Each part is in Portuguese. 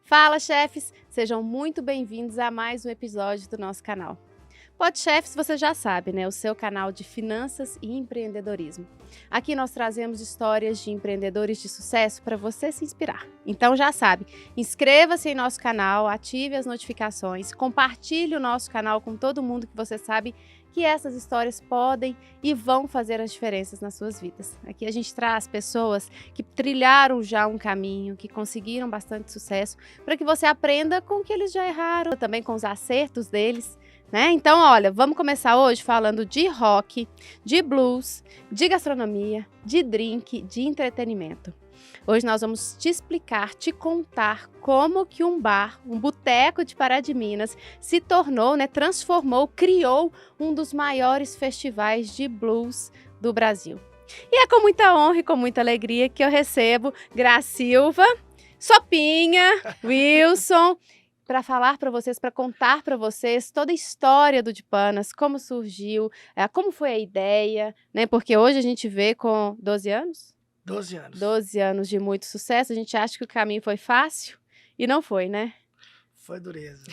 Fala, chefes! Sejam muito bem-vindos a mais um episódio do nosso canal. Podchefs, você já sabe, né? O seu canal de finanças e empreendedorismo. Aqui nós trazemos histórias de empreendedores de sucesso para você se inspirar. Então já sabe, inscreva-se em nosso canal, ative as notificações, compartilhe o nosso canal com todo mundo que você sabe que essas histórias podem e vão fazer as diferenças nas suas vidas. Aqui a gente traz pessoas que trilharam já um caminho, que conseguiram bastante sucesso, para que você aprenda com o que eles já erraram, também com os acertos deles, né? Então, olha, vamos começar hoje falando de rock, de blues, de gastronomia, de drink, de entretenimento. Hoje nós vamos te explicar, te contar como que um bar, um boteco de Pará de Minas se tornou, né, transformou, criou um dos maiores festivais de blues do Brasil. E é com muita honra e com muita alegria que eu recebo Gra Silva, Sopinha, Wilson, para falar para vocês, para contar para vocês toda a história do Dipanas, como surgiu, como foi a ideia, né? Porque hoje a gente vê com 12 anos? 12 anos. 12 anos de muito sucesso, a gente acha que o caminho foi fácil e não foi, né? Foi dureza.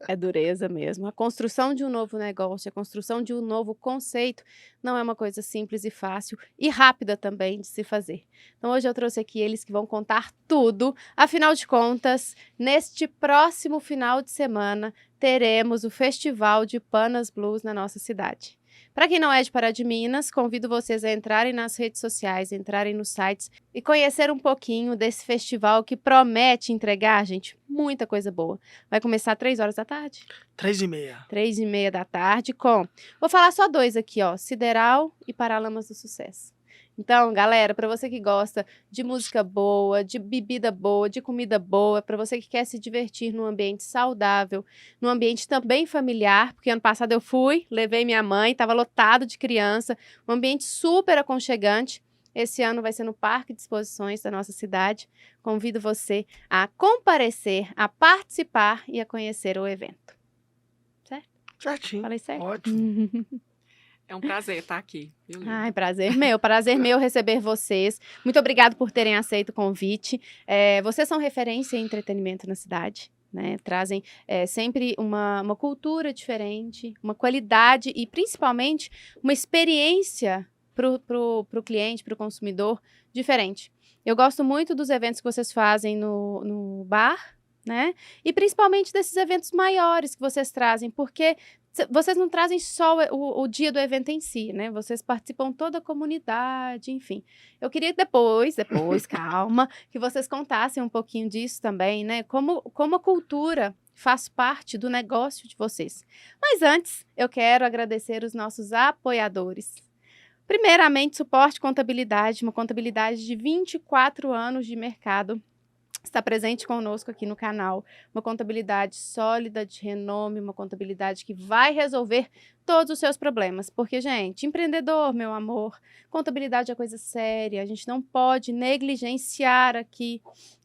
É dureza mesmo. A construção de um novo negócio, a construção de um novo conceito não é uma coisa simples e fácil e rápida também de se fazer. Então hoje eu trouxe aqui eles que vão contar tudo. Afinal de contas, neste próximo final de semana, teremos o Festival Dipanas Blues na nossa cidade. Para quem não é de Pará de Minas, convido vocês a entrarem nas redes sociais, entrarem nos sites e conhecer um pouquinho desse festival que promete entregar, gente, muita coisa boa. Vai começar 3 horas da tarde? 3h30. 3h30 da tarde com... Vou falar só 2 aqui, ó, Sideral e Paralamas do Sucesso. Então, galera, para você que gosta de música boa, de bebida boa, de comida boa, para você que quer se divertir num ambiente saudável, num ambiente também familiar, porque ano passado eu fui, levei minha mãe, estava lotado de criança, um ambiente super aconchegante. Esse ano vai ser no Parque de Exposições da nossa cidade. Convido você a comparecer, a participar e a conhecer o evento. Certo? Certinho. Falei certo? Ótimo. É um prazer estar aqui. Viu, Lívia? Ai, prazer meu receber vocês. Muito obrigado por terem aceito o convite. Vocês são referência em entretenimento na cidade, né? Trazem sempre uma cultura diferente, uma qualidade e principalmente uma experiência pro cliente, pro consumidor diferente. Eu gosto muito dos eventos que vocês fazem no bar, né? E principalmente desses eventos maiores que vocês trazem, porque vocês não trazem só o dia do evento em si, né? Vocês participam toda a comunidade, enfim. Eu queria depois, calma, que vocês contassem um pouquinho disso também, né? Como a cultura faz parte do negócio de vocês. Mas antes, eu quero agradecer os nossos apoiadores. Primeiramente, Suporte Contabilidade, uma contabilidade de 24 anos de mercado. Está presente conosco aqui no canal, uma contabilidade sólida, de renome, uma contabilidade que vai resolver todos os seus problemas. Porque, gente, empreendedor, meu amor, contabilidade é coisa séria, a gente não pode negligenciar aqui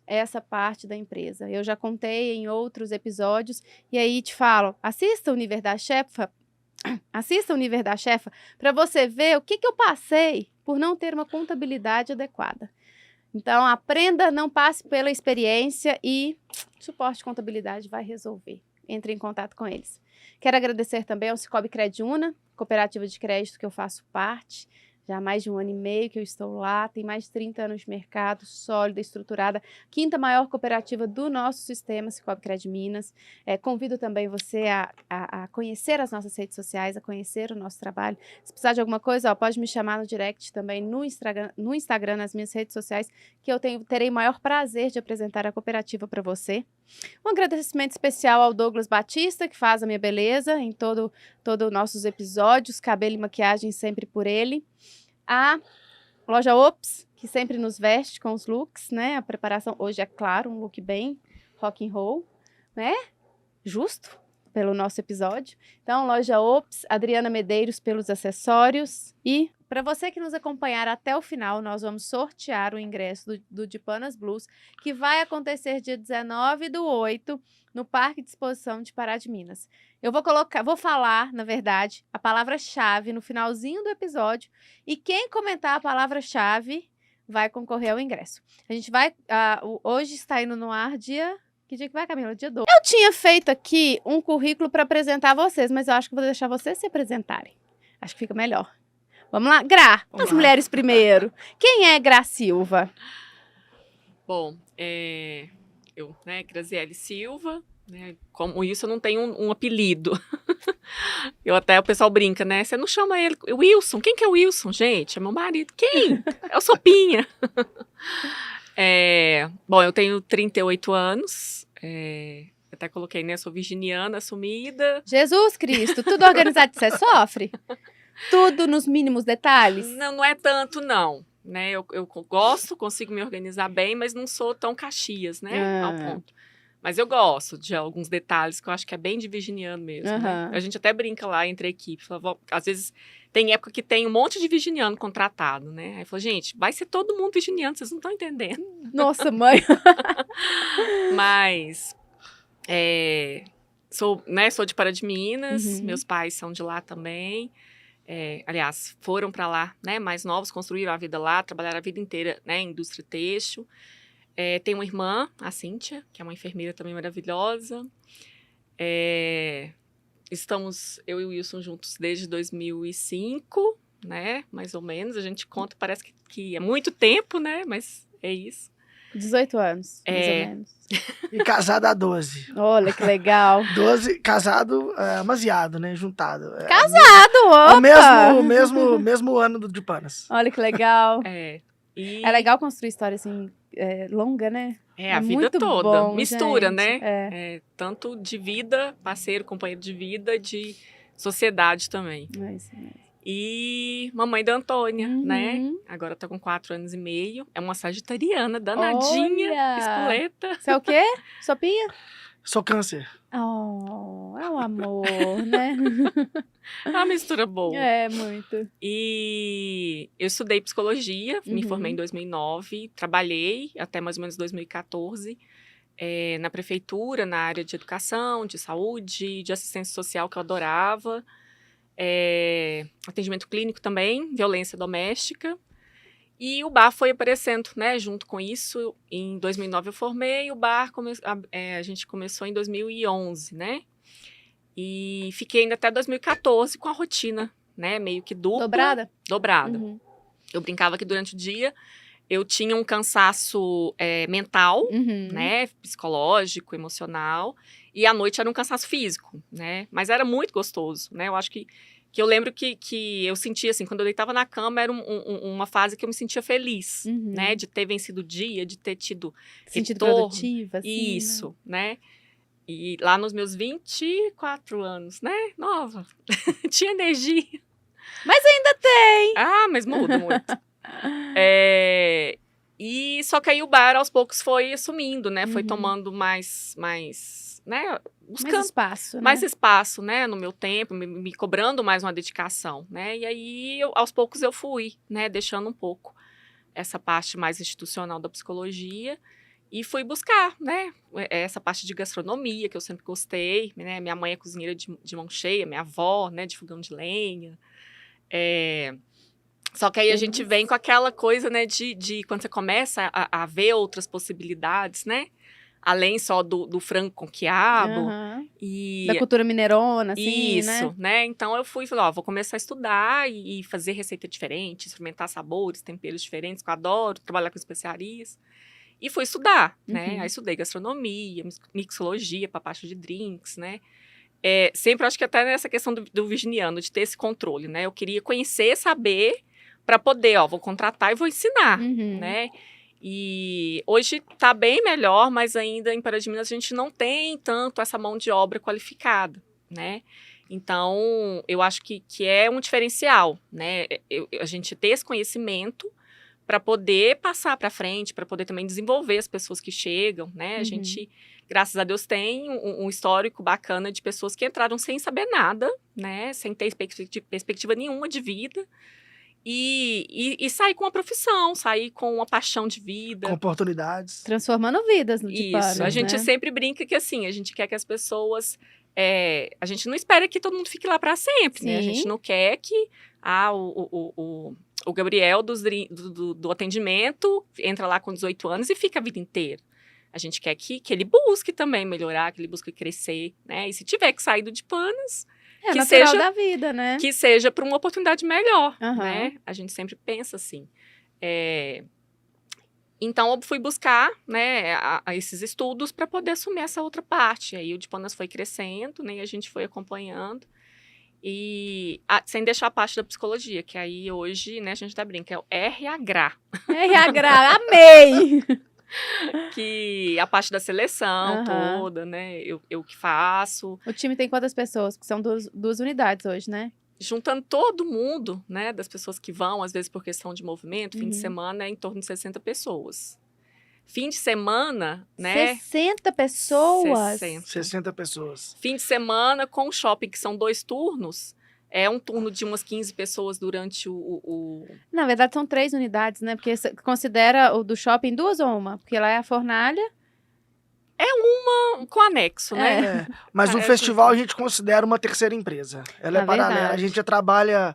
essa parte da empresa. Eu já contei em outros episódios e aí te falo, assista o Universo da Chefa para você ver o que eu passei por não ter uma contabilidade adequada. Então, aprenda, não passe pela experiência e Suporte Contabilidade vai resolver. Entre em contato com eles. Quero agradecer também ao Cicobi Crediúna, cooperativa de crédito que eu faço parte. Já há mais de 1 ano e meio que eu estou lá, tem mais de 30 anos de mercado, sólida, estruturada, 5ª maior cooperativa do nosso sistema, Cicobi Cred Minas. Convido também você a conhecer as nossas redes sociais, a conhecer o nosso trabalho. Se precisar de alguma coisa, ó, pode me chamar no direct também, no Instagram, nas minhas redes sociais, que eu terei o maior prazer de apresentar a cooperativa para você. Um agradecimento especial ao Douglas Batista, que faz a minha beleza em todos os nossos episódios, cabelo e maquiagem sempre por ele. A loja Ops, que sempre nos veste com os looks, né? A preparação hoje é claro, um look bem rock and roll, né? Justo. pelo nosso episódio. Então, Loja Ops, Adriana Medeiros pelos acessórios. E para você que nos acompanhar até o final, nós vamos sortear o ingresso do Dipanas Blues, que vai acontecer dia 19/8, no Parque de Exposição de Pará de Minas. Eu vou falar, na verdade, a palavra-chave no finalzinho do episódio, e quem comentar a palavra-chave vai concorrer ao ingresso. A gente vai, hoje está indo no ar dia... Que dia que vai, Camila? Dia 12. Eu tinha feito aqui um currículo para apresentar vocês, mas eu acho que vou deixar vocês se apresentarem. Acho que fica melhor. Vamos lá? Gra, as mulheres primeiro. Quem é Gra Silva? Bom, eu, né, Graziele Silva, né, como isso eu não tenho um apelido. O pessoal brinca, né? Você não chama ele Wilson? Quem que é o Wilson? Gente, é meu marido. Quem? É o Sopinha. Bom, eu tenho 38 anos, até coloquei, né, sou virginiana, assumida. Jesus Cristo, tudo organizado, você sofre? Tudo nos mínimos detalhes? Não é tanto, não, né, eu consigo me organizar bem, mas não sou tão Caxias, né, ao ponto. Mas eu gosto de alguns detalhes que eu acho que é bem de virginiano mesmo, né? A gente até brinca lá entre a equipe, às vezes tem época que tem um monte de virginiano contratado, né? Aí fala, gente, vai ser todo mundo virginiano, vocês não estão entendendo. Nossa, mãe! Mas, sou de Pará de Minas, meus pais são de lá também. Aliás, foram para lá, né, mais novos, construíram a vida lá, trabalharam a vida inteira, né, em indústria têxtil. Tenho uma irmã, a Cíntia, que é uma enfermeira também maravilhosa. Estamos, eu e o Wilson, juntos desde 2005, né? Mais ou menos. A gente conta, parece que é muito tempo, né? Mas é isso. 18 anos, mais ou menos. E casado há 12. Olha, que legal. 12, casado, amaziado, né? Juntado. Casado, opa! O mesmo ano do Dipanas. Olha que legal. É legal construir história assim, longa, né? A vida toda. Bom, mistura, gente. né? Tanto de vida, parceiro, companheiro de vida, de sociedade também. É isso mesmo. E mamãe da Antônia, né? Agora tá com 4 anos e meio. É uma sagitariana danadinha, espoleta. Você é o quê? Sopinha? Sou câncer. Oh, é um amor, né? É uma mistura boa. É, muito. E eu estudei psicologia, me formei em 2009, trabalhei até mais ou menos 2014 na prefeitura, na área de educação, de saúde, de assistência social, que eu adorava. Atendimento clínico também, violência doméstica. E o bar foi aparecendo, né, junto com isso. Em 2009 eu formei, o bar a gente começou em 2011, né? E fiquei ainda até 2014 com a rotina, né, meio que dupla. Dobrada. Eu brincava que durante o dia eu tinha um cansaço mental, né, psicológico, emocional, e à noite era um cansaço físico, né? Mas era muito gostoso, né? Eu acho que eu lembro que eu sentia, assim, quando eu deitava na cama, era uma fase que eu me sentia feliz, né? De ter vencido o dia, de ter tido sentido retorno. produtiva, assim, isso, né? E lá nos meus 24 anos, né? Nova. Tinha energia. Mas ainda tem! Mas muda muito. E só que aí o bar, aos poucos, foi assumindo, né? Foi tomando mais né? Buscando mais espaço, né? No meu tempo, me cobrando mais uma dedicação, né? E aí, aos poucos, eu fui, né? Deixando um pouco essa parte mais institucional da psicologia e fui buscar, né? Essa parte de gastronomia, que eu sempre gostei, né? Minha mãe é cozinheira de mão cheia, minha avó, né? De fogão de lenha. Só que aí a gente vem com aquela coisa, né? De quando você começa a ver outras possibilidades, né? Além só do frango com quiabo. E da cultura mineirona, assim, isso, né? Então eu fui e falei, vou começar a estudar e fazer receita diferente, experimentar sabores, temperos diferentes, que eu adoro, trabalhar com especiarias. E fui estudar, né? Aí estudei gastronomia, mixologia para parte de drinks, né? Sempre acho que até nessa questão do virginiano, de ter esse controle, né? Eu queria conhecer, saber, para poder, vou contratar e vou ensinar, né? E hoje está bem melhor, mas ainda em Pará de Minas a gente não tem tanto essa mão de obra qualificada, né? Então, eu acho que é um diferencial, né? A gente ter esse conhecimento para poder passar para frente, para poder também desenvolver as pessoas que chegam, né? A gente, graças a Deus, tem um histórico bacana de pessoas que entraram sem saber nada, né? Sem ter perspectiva nenhuma de vida. E sair com uma profissão, sair com uma paixão de vida. Com oportunidades. Transformando vidas no de Panas, Isso, a gente né? sempre brinca que assim, a gente quer que as pessoas... a gente não espera que todo mundo fique lá para sempre, né? A Sim. gente não quer que o Gabriel do atendimento entra lá com 18 anos e fica a vida inteira. A gente quer que ele busque também melhorar, que ele busque crescer, né? E se tiver que sair do de Panas, É que natural seja- da vida, né? que seja para uma oportunidade melhor, Aham. né? A gente sempre pensa assim. Então, eu fui buscar, né, esses estudos para poder assumir essa outra parte. Aí o de Panas foi crescendo, né, e a gente foi acompanhando. E sem deixar a parte da psicologia, que aí hoje, né, a gente tá brincando, é o RH, RH, amei! que a parte da seleção Aham. toda, né, eu que faço. O time tem quantas pessoas? Porque são duas unidades hoje, né? Juntando todo mundo, né, das pessoas que vão, às vezes por questão de movimento, fim de semana é em torno de 60 pessoas. Fim de semana, né? 60 pessoas? 60. 60 pessoas. Fim de semana com shopping, que são 2 turnos, é um turno de umas 15 pessoas durante Na verdade, são 3 unidades, né? Porque você considera o do shopping 2 ou uma? Porque lá é a fornalha. com anexo, né? É, mas o Parece festival assim. a gente considera uma terceira empresa. Ela é Na paralela. verdade. A gente já trabalha...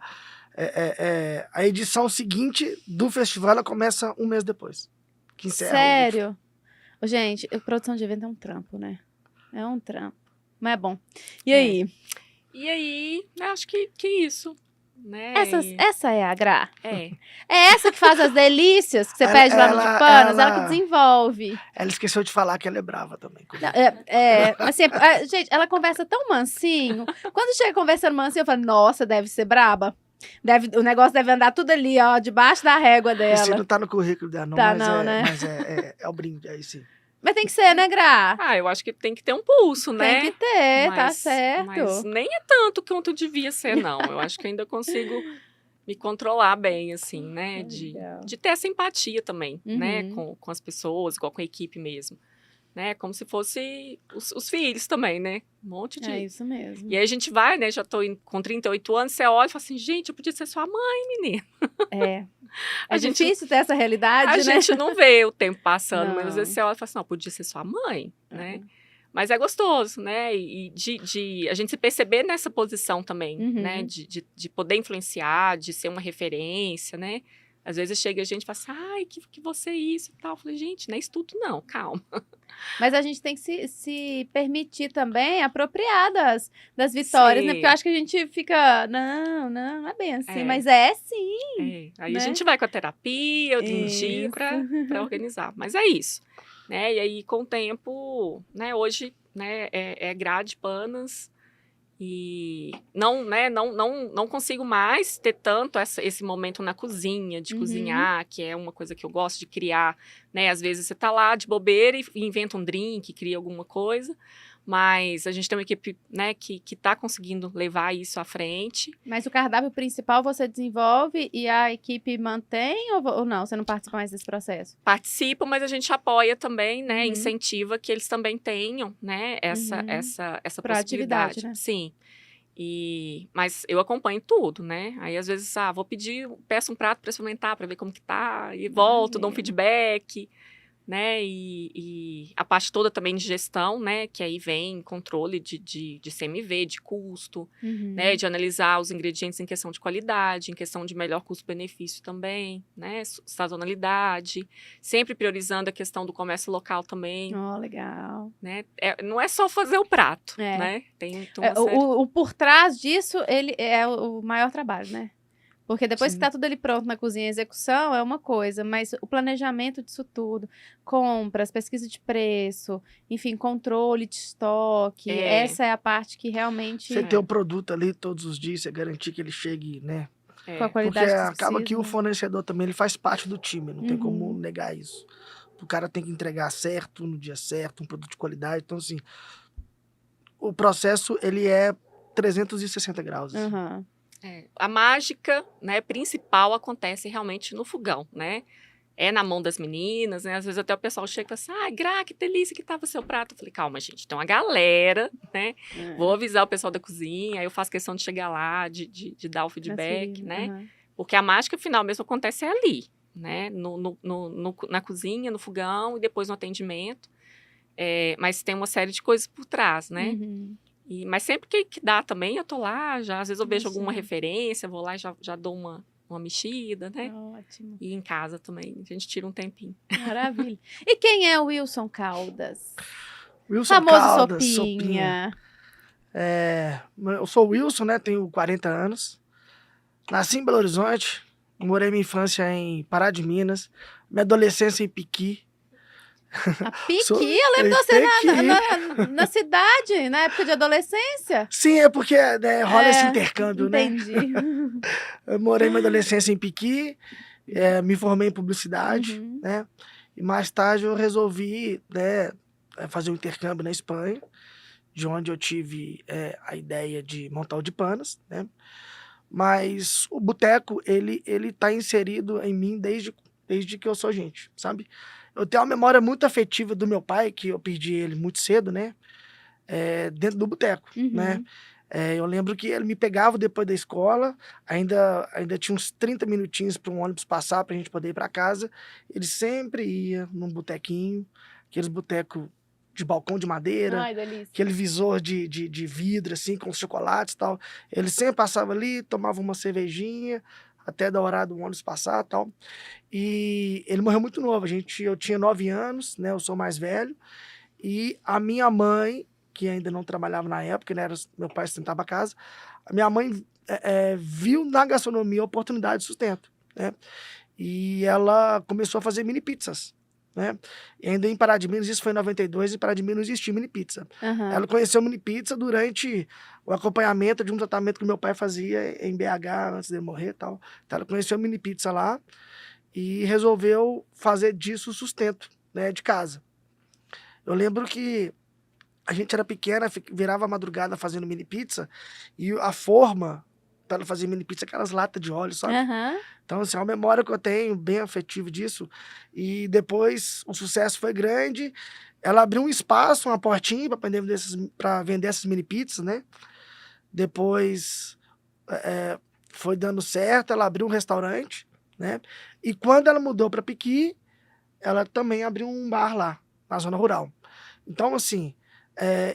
a edição seguinte do festival, ela começa um mês depois. Que encerra. Sério? Ô, gente, produção de evento é um trampo, né? É um trampo. Mas é bom. E aí? E aí, eu acho que isso, né? Essa é a Gra? É. É essa que faz as delícias que você Ela- pede lá no ela- de Panas? Ela que ela- desenvolve. Ela esqueceu de falar que ela é brava também. Não, assim, gente, ela conversa tão mansinho. Quando chega conversando mansinho, eu falo, nossa, deve ser braba. O negócio deve andar tudo ali, ó, debaixo da régua Esse dela. não tá no currículo dela, não. Tá, mas não, né? Mas é o brinde, aí sim. Mas tem que ser, né, Gra? Eu acho que tem que ter um pulso, né? Tem que ter, tá Mas- certo. Mas nem é tanto quanto devia ser, não. Eu acho que ainda consigo me controlar bem, assim, né? Legal. De ter essa empatia também, né? Uhum. Com as pessoas, igual com a equipe mesmo. Né? Como se fosse os filhos também, né? Um monte de... É isso mesmo. E aí a gente vai, né? Já tô com 38 anos, você olha e fala assim, gente, eu podia ser sua mãe, menina. É. A É gente- difícil ter essa realidade, A né? gente não vê o tempo passando, mas às Não. vezes você olha e fala assim, não, podia ser sua mãe, né? Uhum. Mas é gostoso, né? E de a gente se perceber nessa posição também, Uhum. né? De poder influenciar, de ser uma referência, né? Às vezes chega a gente e fala assim, ai, que você é isso e tal. Eu falei, gente, não é isso tudo não, calma. Mas a gente tem que se permitir também apropriar das vitórias, né? Sim. Porque eu acho que a gente fica, não é bem assim. É. Mas é sim. Aí Né? a gente vai com a terapia, o din-din Isso. pra organizar. Mas é isso, né? E aí, com o tempo, né? Hoje, né? É grade, Panas. E não consigo mais ter tanto esse momento na cozinha, de Uhum. cozinhar, que é uma coisa que eu gosto de criar, né? Às vezes você tá lá de bobeira e inventa um drink, cria alguma coisa, mas a gente tem uma equipe, né, que tá conseguindo levar isso à frente. Mas o cardápio principal você desenvolve e a equipe mantém ou não? Você não participa mais desse processo? Participam, mas a gente apoia também, né? Uhum. Incentiva que eles também tenham, né? Essa Proatividade, possibilidade. né? Sim. Mas eu acompanho tudo, né? Aí às vezes, vou peço um prato para experimentar, para ver como que tá, e volto, dou um feedback, né? E a parte toda também de gestão, né? Que aí vem controle de CMV, de custo, Uhum. né? De analisar os ingredientes em questão de qualidade, em questão de melhor custo-benefício também, né? Sazonalidade, sempre priorizando a questão do comércio local também, Oh, legal. né? Não é só fazer o prato, É. né? Tem uma série... O por trás disso, ele é o maior trabalho, né? Porque depois Sim. que tá tudo ali pronto na cozinha, a execução é uma coisa, mas o planejamento disso tudo, compras, pesquisa de preço, enfim, controle de estoque, essa é a parte que realmente Você ter o produto ali todos os dias, você garantir que ele chegue, né? com a Porque qualidade que você acaba que precisa, o né? fornecedor também ele faz parte do time, não tem Uhum. como negar isso. O cara tem que entregar certo, no dia certo, um produto de qualidade. Então, assim, o processo, ele é 360 graus. assim. Aham. A mágica, né, principal acontece realmente no fogão, né? É na mão das meninas, né? Às vezes até o pessoal chega e fala assim, Gra, que delícia que tava o seu prato. Eu falei, calma, gente, tem uma galera, né? Vou avisar o pessoal da cozinha, aí eu faço questão de chegar lá, de dar o feedback, né? Porque a mágica final mesmo acontece ali, né? Na cozinha, no fogão e depois no atendimento. Mas tem uma série de coisas por trás, né? Mas sempre que dá também, eu tô lá, às vezes eu vejo alguma referência, vou lá e já dou uma mexida, né? Ótimo. E em casa também, a gente tira um tempinho. Maravilha. E quem é o Wilson Caldas? Wilson Famoso Caldas, Sopinha. Eu sou o Wilson, né? Tenho 40 anos. Nasci em Belo Horizonte. Morei minha infância em Pará de Minas. Minha adolescência em Piqui. A Piqui? Eu lembro de você na cidade, na época de adolescência. Sim, é porque né, rola esse intercâmbio, entendi. né? Eu morei minha adolescência em Piqui, me formei em publicidade, né? E mais tarde eu resolvi, né, fazer um intercâmbio na Espanha, de onde eu tive a ideia de montar o de Panas, né? Mas o boteco, ele tá inserido em mim desde que eu sou gente, sabe? Eu tenho uma memória muito afetiva do meu pai, que eu perdi ele muito cedo, né? Dentro do boteco, né? Eu lembro que ele me pegava depois da escola, ainda tinha uns 30 minutinhos para um ônibus passar para a gente poder ir para casa. Ele sempre ia num botequinho, aqueles botecos de balcão de madeira, Ai, delícia. aquele visor de vidro, assim, com os chocolates e tal. Ele sempre passava ali, tomava uma cervejinha, até da hora do ônibus passar e tal. E ele morreu muito novo. Eu tinha 9 anos, né? Eu sou mais velho. E a minha mãe, que ainda não trabalhava na época, né? Meu pai sustentava a casa. A minha mãe viu na gastronomia a oportunidade de sustento, né? E ela começou a fazer mini pizzas, né? E ainda em Pará de Minas, isso foi em 92, e em Pará de Minas não existia mini pizza. Ela conheceu mini pizza durante o acompanhamento de um tratamento que meu pai fazia em BH antes de morrer e tal. Então ela conheceu a mini pizza lá e resolveu fazer disso o sustento, né, de casa. Eu lembro que a gente era pequena, virava a madrugada fazendo mini pizza, e a forma para ela fazer mini pizza, aquelas latas de óleo, sabe? Então, assim, é uma memória que eu tenho, bem afetiva disso. E depois, o sucesso foi grande. Ela abriu um espaço, uma portinha para vender essas mini pizzas, né? Depois, foi dando certo, ela abriu um restaurante, né? E quando ela mudou para Piqui, ela também abriu um bar lá, na zona rural. Então, assim,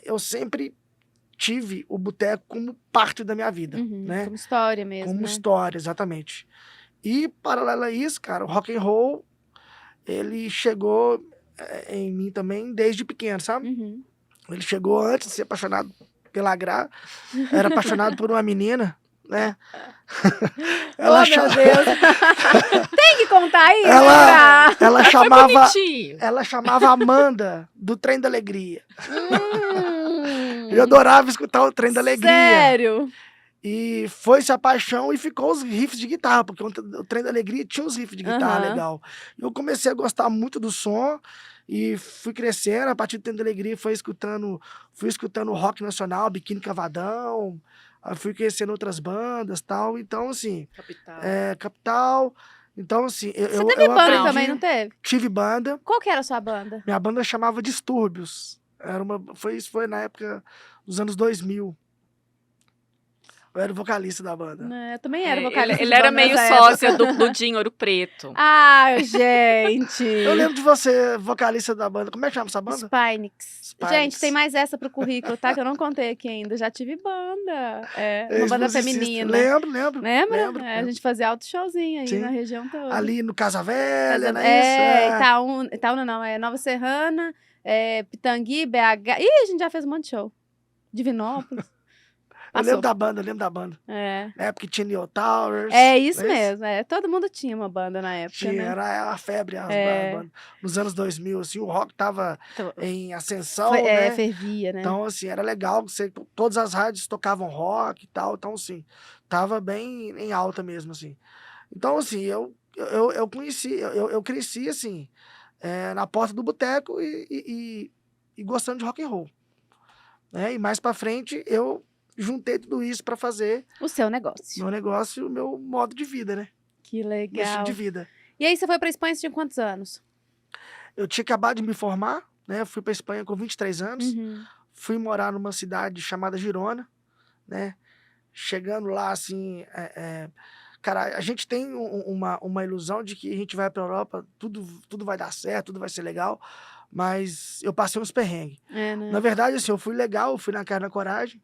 eu sempre tive o boteco como parte da minha vida, né? Como história mesmo, Como né? história, exatamente. E, paralelo a isso, cara, o rock and roll, ele chegou em mim também desde pequeno, sabe? Ele chegou antes de ser apaixonado pela Gra, era apaixonado por uma menina, né? Meu Deus! Tem que contar isso, ela chamava Amanda do Trem da Alegria. Eu adorava escutar o Trem da Alegria. Sério? E foi-se a paixão e ficou os riffs de guitarra, porque o Trem da Alegria tinha uns riffs de guitarra legal. Eu comecei a gostar muito do som e fui crescendo. A partir do Trem da Alegria fui escutando rock nacional, Biquíni Cavadão, fui conhecendo outras bandas e tal. Então, assim... Capital. Então, assim... Você teve banda também, não teve? Tive banda. Qual que era a sua banda? Minha banda chamava Distúrbios. Isso foi na época dos anos 2000. Eu era o vocalista da banda. Eu também era vocalista. Ele era meio sócia do Dinho Ouro Preto. Ah, gente! Eu lembro de você, vocalista da banda. Como é que chama essa banda? Spinix. Gente, tem mais essa pro currículo, tá? Que eu não contei aqui ainda. Já tive banda. Uma banda feminina. Lembro. Lembra? A gente fazia alto showzinho aí na região toda. Ali no Casa Velha, não é isso? Itaúna não, Nova Serrana, Pitangui, BH. Ih, a gente já fez um monte de show. Divinópolis. Eu lembro da banda. Na época tinha Neo Towers. Isso mesmo. Todo mundo tinha uma banda na época, tinha, né? Era a febre as bandas. Nos anos 2000, assim, o rock tava em ascensão, né? Fervia, né? Então, assim, era legal. Todas as rádios tocavam rock e tal. Então, assim, tava bem em alta mesmo, assim. Então, assim, eu cresci, assim, na porta do boteco e gostando de rock and roll. Né? E mais pra frente, eu juntei tudo isso para fazer O seu negócio. meu negócio, o meu modo de vida, né? Que Meu estilo legal. de vida. E aí você foi pra Espanha, você tinha quantos anos? Eu tinha acabado de me formar, né? Fui para Espanha com 23 anos. Uhum. Fui morar numa cidade chamada Girona, né? Chegando lá, assim, cara, a gente tem uma ilusão de que a gente vai para a Europa, tudo vai dar certo, tudo vai ser legal, mas eu passei uns perrengues. É, né? Na verdade, assim, eu fui legal, eu fui na cara e na coragem,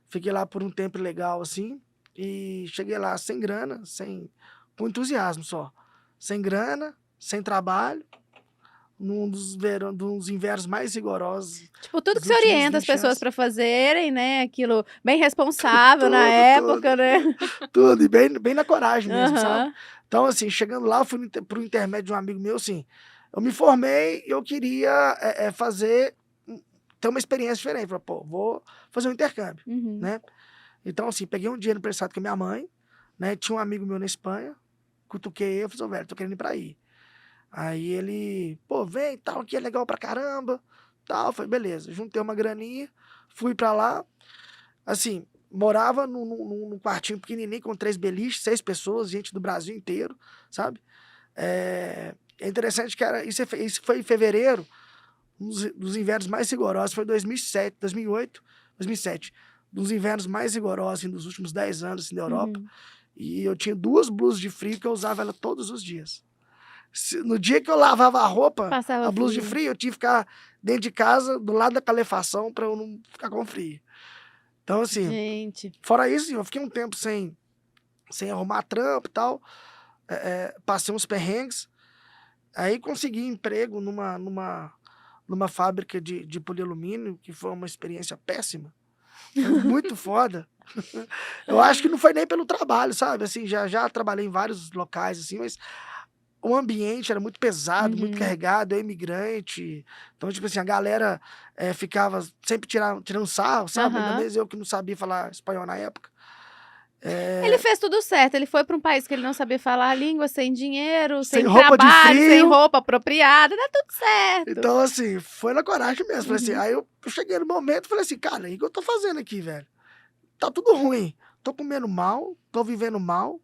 fiquei lá por um tempo legal, assim, e cheguei lá sem grana, com entusiasmo só. Sem grana, sem trabalho, dos invernos mais rigorosos Tipo, tudo que dos você últimos orienta as 20 pessoas anos. pra fazerem, né? Aquilo bem responsável na Tudo, época, né? Tudo, e bem na coragem mesmo, sabe? Aham. Então, assim, chegando lá, eu fui pro intermédio de um amigo meu, assim, eu me formei e eu queria ter uma experiência diferente. Falei, pô, vou fazer um intercâmbio, Uhum. né? Então, assim, peguei um dinheiro emprestado com a minha mãe, né? Tinha um amigo meu na Espanha, cutuquei ele, eu falei, velho, tô querendo ir pra aí. Aí ele, pô, vem, tal, aqui é legal pra caramba, tal. Eu falei, beleza, juntei uma graninha, fui pra lá, assim, morava num quartinho pequenininho com 3 beliches, 6 pessoas, gente do Brasil inteiro, sabe? É interessante que isso foi em fevereiro, dos invernos mais rigorosos, foi 2007, 2008, 2007. Dos invernos mais rigorosos assim, dos últimos 10 anos assim, da Europa. Uhum. E eu tinha 2 blusas de frio que eu usava ela todos os dias. No dia que eu lavava a roupa, Passava a blusa de frio. frio, eu tinha que ficar dentro de casa, do lado da calefação, para eu não ficar com frio. Então, assim, Gente. fora isso, eu fiquei um tempo sem arrumar trampo e tal. Passei uns perrengues. Aí consegui emprego numa fábrica de polialumínio, que foi uma experiência péssima. Foi muito foda. Eu acho que não foi nem pelo trabalho, sabe? Assim, já trabalhei em vários locais, assim, mas o ambiente era muito pesado, muito Uhum. carregado, eu imigrante. Então, tipo assim, a galera ficava sempre tirando sarro, sabe? Ainda Aham. mesmo eu que não sabia falar espanhol na época. Ele fez tudo certo. Ele foi pra um país que ele não sabia falar a língua, sem dinheiro, Sem sem roupa de trabalho, sem frio. roupa apropriada. Dá tudo certo. Então, assim, foi na coragem mesmo. Falei assim, Uhum. aí eu cheguei no momento e falei assim, cara, o que eu tô fazendo aqui, velho? Tá tudo ruim. Tô comendo mal, tô vivendo mal,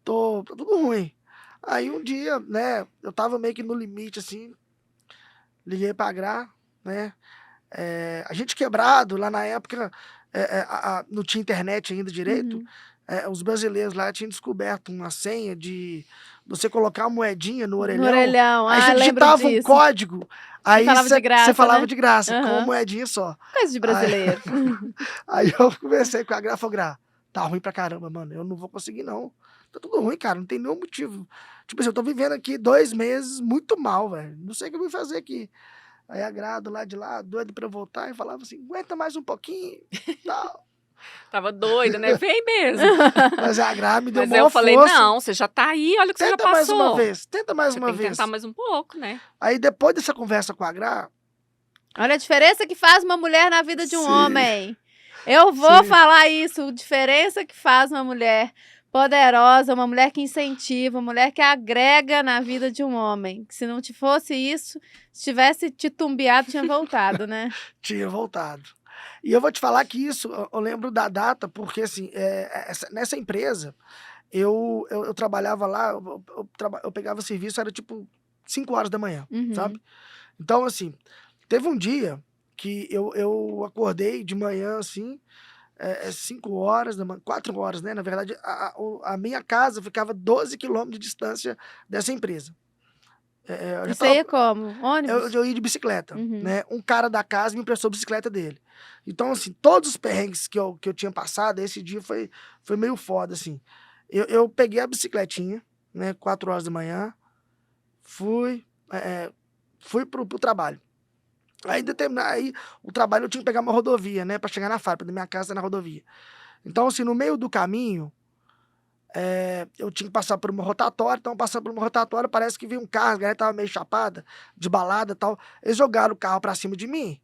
tá tudo ruim. Aí um dia, né, eu tava meio que no limite, assim, liguei pra Gra, né? A gente quebrado, lá na época, não tinha internet ainda direito. Uhum. Os brasileiros lá tinham descoberto uma senha de você colocar uma moedinha no No orelhão. orelhão. Aí Ah, você lembro digitava um disso. código, aí falava de você graça, falava né? de graça, com uma Aham. moedinha só. Coisa de Aí, brasileiro. aí eu conversei com a Gra, falei, Gra, tá ruim pra caramba, mano, eu não vou conseguir não. Tá tudo ruim, cara, não tem nenhum motivo. Tipo assim, eu tô vivendo aqui 2 meses muito mal, velho, não sei o que eu vou fazer aqui. Aí a Gra, do lado de lá, doido pra eu voltar, e falava assim, aguenta mais um pouquinho, tal. Tava doida, né? Vem mesmo. Mas a Gra me deu Mas maior eu falei, força. não, você já tá aí, olha o que você já Tenta mais uma passou. vez, tenta mais Você uma tem que vez. tentar mais um pouco, né? Aí depois dessa conversa com a Gra, Olha a diferença que faz uma mulher na vida de um Sim. homem. Eu vou Sim. falar isso. Diferença que faz uma mulher poderosa, uma mulher que incentiva, uma mulher que agrega na vida de um homem. Que se não te fosse isso, se tivesse titubeado, tinha voltado, né? tinha voltado. E eu vou te falar que isso, eu lembro da data, porque assim, nessa empresa, eu trabalhava lá, eu pegava serviço, era tipo 5 horas da manhã, Uhum. sabe? Então, assim, teve um dia que eu acordei de manhã, assim, 5 horas, 4 horas, né? Na verdade, a minha casa ficava 12 quilômetros de distância dessa empresa. Eu já Você ia tava, como? Ônibus? eu ia de bicicleta, Uhum. né? Um cara da casa me emprestou a bicicleta dele. Então, assim, todos os perrengues que eu tinha passado, esse dia foi meio foda, assim. Eu peguei a bicicletinha, né? 4 horas da manhã, fui pro trabalho. Aí o trabalho eu tinha que pegar uma rodovia, né? Pra chegar na fábrica, da minha casa na rodovia. Então, assim, no meio do caminho, eu tinha que passar por uma rotatória. Então, passando por uma rotatória, parece que veio um carro, a galera tava meio chapada, de balada e tal. Eles jogaram o carro pra cima de mim.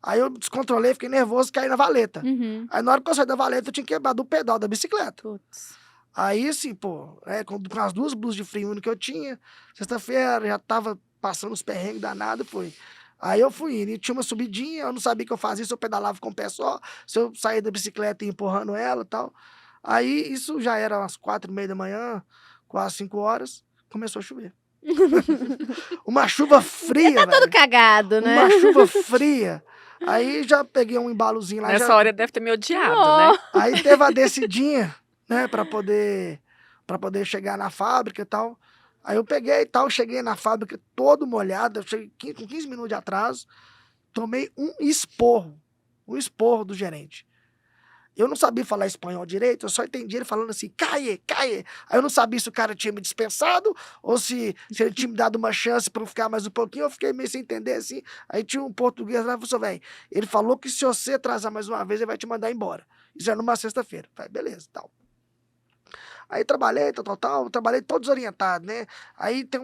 Aí eu descontrolei, fiquei nervoso, caí na valeta. Uhum. Aí na hora que eu saí da valeta, eu tinha quebrado o pedal da bicicleta. Putz. Aí, assim, pô, com as 2 blusas de frio que eu tinha, sexta-feira já tava passando os perrengues danados, foi. Aí eu fui indo, e tinha uma subidinha, eu não sabia que eu fazia, se eu pedalava com o pé só, se eu saía da bicicleta e ia empurrando ela e tal. Aí isso já era umas 4:30 da manhã, quase 5 horas, começou a chover. Uma chuva fria, Todo velho. cagado, né? Uma chuva fria. Aí já peguei um embalozinho lá. Nessa já... hora ele deve ter me odiado, Oh. né? Aí teve a descidinha, né, pra poder chegar na fábrica e tal. Aí eu peguei e tal, cheguei na fábrica todo molhado, eu cheguei com 15 minutos de atraso, tomei um esporro do gerente. Eu não sabia falar espanhol direito, eu só entendi ele falando assim, caie. Aí eu não sabia se o cara tinha me dispensado, ou se ele tinha me dado uma chance pra eu ficar mais um pouquinho, eu fiquei meio sem entender assim. Aí tinha um português lá e falou assim, velho, ele falou que se você atrasar mais uma vez, ele vai te mandar embora. Isso era numa sexta-feira. Falei, beleza, tal. Aí trabalhei, trabalhei todo desorientado, né? Aí tem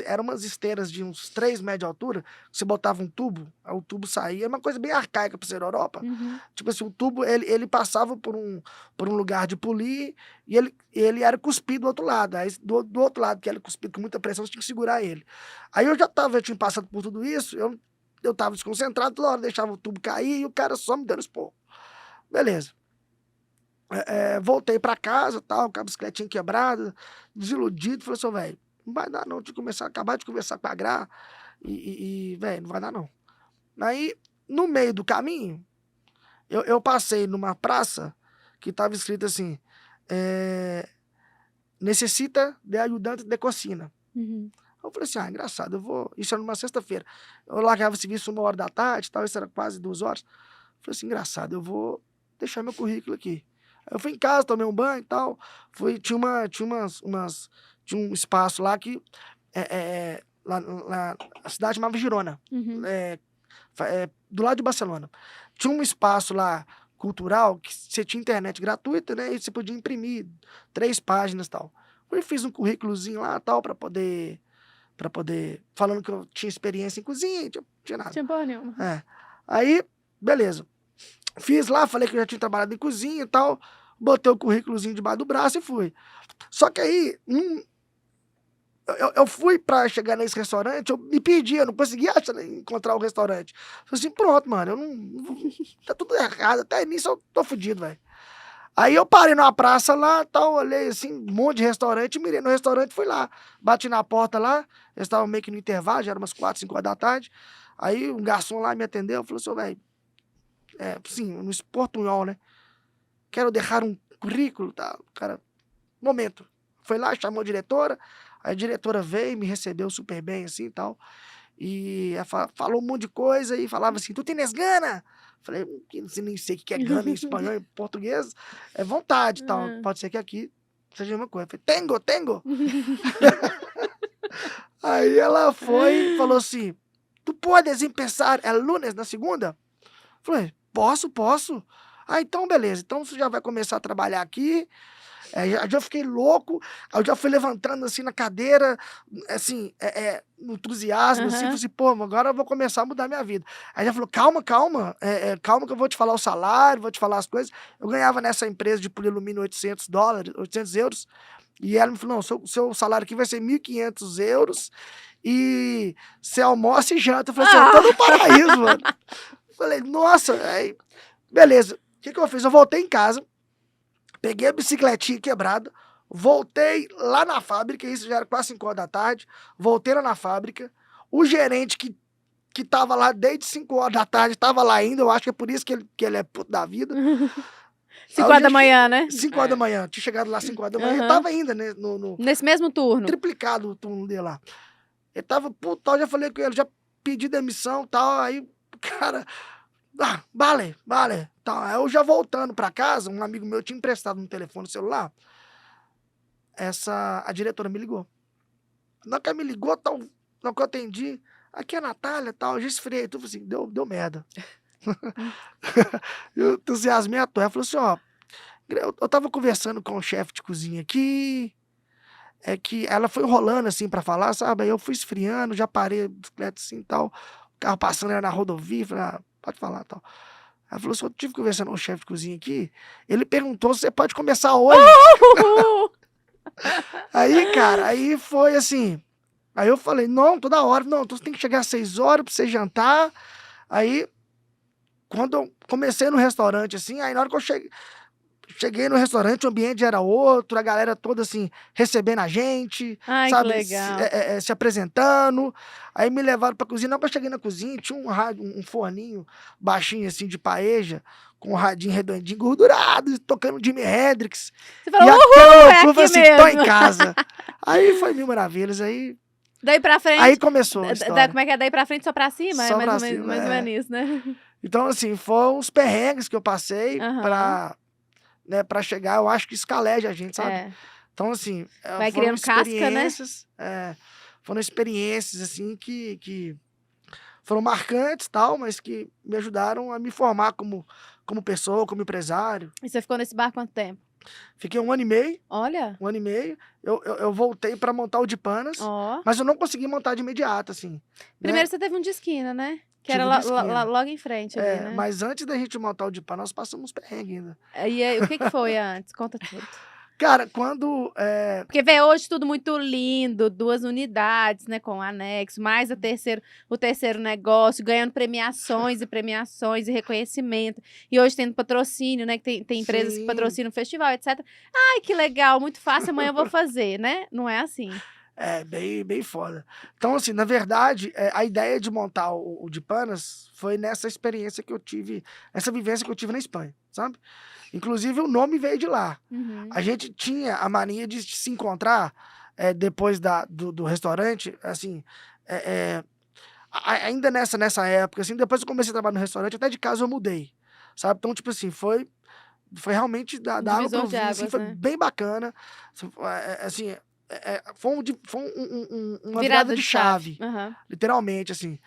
eram umas esteiras de uns 3 metros de altura, você botava um tubo, aí o tubo saía, é uma coisa bem arcaica pra ser Europa. Uhum. Tipo assim, o tubo, ele passava por um lugar de polir, e ele era cuspido do outro lado. Aí do outro lado, que era cuspido com muita pressão, você tinha que segurar ele. Aí eu tinha passado por tudo isso, eu tava desconcentrado, toda hora deixava o tubo cair, e o cara só me dando esporro. Beleza. Voltei pra casa, tal, com a bicicletinha quebrada, desiludido, falei assim, velho, não vai dar não, acabar de conversar com a Gra, velho, não vai dar não. Aí, no meio do caminho, eu passei numa praça que tava escrito assim, necessita de ajudante de cocina. Uhum. Eu falei assim, engraçado, isso era numa sexta-feira, eu largava esse serviço 1h da tarde, tal, isso era quase 2 horas, falei assim, engraçado, eu vou deixar meu currículo aqui. Eu fui em casa, tomei um banho e tal. Tinha um espaço lá que. Lá, a cidade chamava Girona. Uhum. Do lado de Barcelona. Tinha um espaço lá cultural que você tinha internet gratuita, né? E você podia imprimir 3 páginas e tal. Eu fiz um currículozinho lá tal, pra poder. Falando que eu tinha experiência em cozinha, não tinha nada. Tinha porra nenhuma. Aí, beleza. Fiz lá, falei que eu já tinha trabalhado em cozinha e tal, botei o currículozinho debaixo do braço e fui. Só que aí, eu fui pra chegar nesse restaurante, eu me perdi, eu não conseguia encontrar o restaurante. Falei assim, pronto, mano, tá tudo errado, até nisso eu tô fudido, velho. Aí eu parei numa praça lá, tal, olhei assim, um monte de restaurante, mirei no restaurante, fui lá, bati na porta lá, eles estavam meio que no intervalo, já era umas 4, 5 horas da tarde, aí um garçom lá me atendeu, falou assim, velho, sim, no portunhol, né? Quero deixar um currículo, tá? Cara, momento. Foi lá, chamou a diretora veio, me recebeu super bem, assim, e tal. E ela falou um monte de coisa e falava assim, tu tens gana? Falei, nem sei o que é gana em espanhol, em português. É vontade, tal. Pode ser que aqui seja uma coisa. Eu falei, tengo. Aí ela foi e falou assim, tu podes empezar el lunes, na segunda? Falei, posso. Ah, então beleza. Então você já vai começar a trabalhar aqui. Já fiquei louco. Aí eu já fui levantando assim na cadeira, assim, no entusiasmo, assim. Falei assim, pô, agora eu vou começar a mudar minha vida. Aí já falou, calma. Calma que eu vou te falar o salário, vou te falar as coisas. Eu ganhava nessa empresa de polir alumínio €800. E ela me falou, não, seu salário aqui vai ser 1.500 euros. E você almoça e janta. Eu falei assim, eu tô no paraíso, mano. Falei, nossa, aí, beleza. O que eu fiz? Eu voltei em casa, peguei a bicicletinha quebrada, voltei lá na fábrica, isso já era quase 5 horas da tarde, voltei lá na fábrica, o gerente que tava lá desde 5 horas da tarde, tava lá ainda, eu acho que é por isso que ele é puto da vida. 5 horas da manhã, né? 5 horas da manhã, tinha chegado lá 5 horas da manhã, eu tava ainda, né, nesse mesmo turno. Triplicado o turno dele lá. Ele tava puto, tal, já falei com ele, já pedi demissão e tal, aí, cara... vale. Então, eu já voltando pra casa, um amigo meu tinha emprestado um telefone celular. A diretora me ligou. Na que ela me ligou, tal, na que eu atendi, aqui é a Natália, tal, eu já esfriei tudo, assim, deu merda. Eu entusiasmei a toa. Ela falou assim, ó, eu tava conversando com o chefe de cozinha aqui, que ela foi rolando assim pra falar, sabe? Aí eu fui esfriando, já parei a bicicleta assim e tal, o carro passando era na rodovia, falei, pode falar, tal. Ela falou assim, eu tive conversando com o chefe de cozinha aqui, ele perguntou se você pode começar hoje. Aí, cara, aí foi assim, Aí eu falei, não, toda hora, não, então você tem que chegar às 6 horas pra você jantar. Aí, quando eu comecei no restaurante, assim, aí na hora que eu cheguei no restaurante, o ambiente era outro, a galera toda, assim, recebendo a gente, Ai, que sabe, legal. se apresentando. Aí me levaram pra cozinha. Não, que eu cheguei na cozinha, tinha um rádio, um forninho baixinho, assim, de paeja, com um radinho redondinho, gordurado, tocando Jimi Hendrix. Você falou, E aquela é loucura, eu aqui falei assim, tô em mesmo. casa. Aí foi mil maravilhas, aí Daí pra frente... Aí começou a história. Como é que é? Daí pra frente, só pra cima? É Só mais pra ou menos, cima, mais ou é. menos isso, né? Então, assim, foram uns perrengues que eu passei Aham. pra chegar. Eu acho que isso caleja a gente, sabe? É. Então, assim, Vai foram criando casca, né? foram experiências, assim, que foram marcantes, tal, mas que me ajudaram a me formar como pessoa, como empresário. E você ficou nesse bar quanto tempo? Fiquei 1 ano e meio. Olha. 1 ano e meio. Eu voltei pra montar o de Panas, Ó. mas eu não consegui montar de imediato, assim. Né? Primeiro você teve um de esquina, né? Que Tive era um de esquina. logo em frente ali, né? Mas antes da gente montar o de Panas, nós passamos uns perrengues ainda. E aí, o que que foi antes? Conta tudo. Cara, quando... Porque vê hoje tudo muito lindo, 2 unidades, né, com anexo, mais o terceiro negócio, ganhando premiações e reconhecimento. E hoje tendo patrocínio, né, que tem empresas que Sim. patrocinam o festival, etc. Ai, que legal, muito fácil, amanhã eu vou fazer, né? Não é assim. É, bem foda. Então, assim, na verdade, a ideia de montar o de Panas foi nessa experiência que eu tive, essa vivência que eu tive na Espanha, sabe? Inclusive, o nome veio de lá. Uhum. A gente tinha a mania de se encontrar depois do restaurante, assim, ainda nessa época, assim, depois que eu comecei a trabalhar no restaurante, até de casa eu mudei, sabe? Então, tipo assim, foi realmente da água Divisor pro de vinho, assim, águas, foi né? bem bacana. Assim, foi uma virada de chave, Aham. literalmente, assim.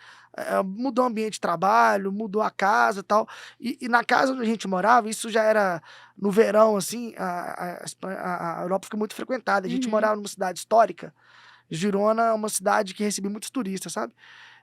Mudou o ambiente de trabalho, mudou a casa e tal. E na casa onde a gente morava, isso já era no verão, assim, a Europa fica muito frequentada. A gente Uhum. morava numa cidade histórica. Girona é uma cidade que recebia muitos turistas, sabe?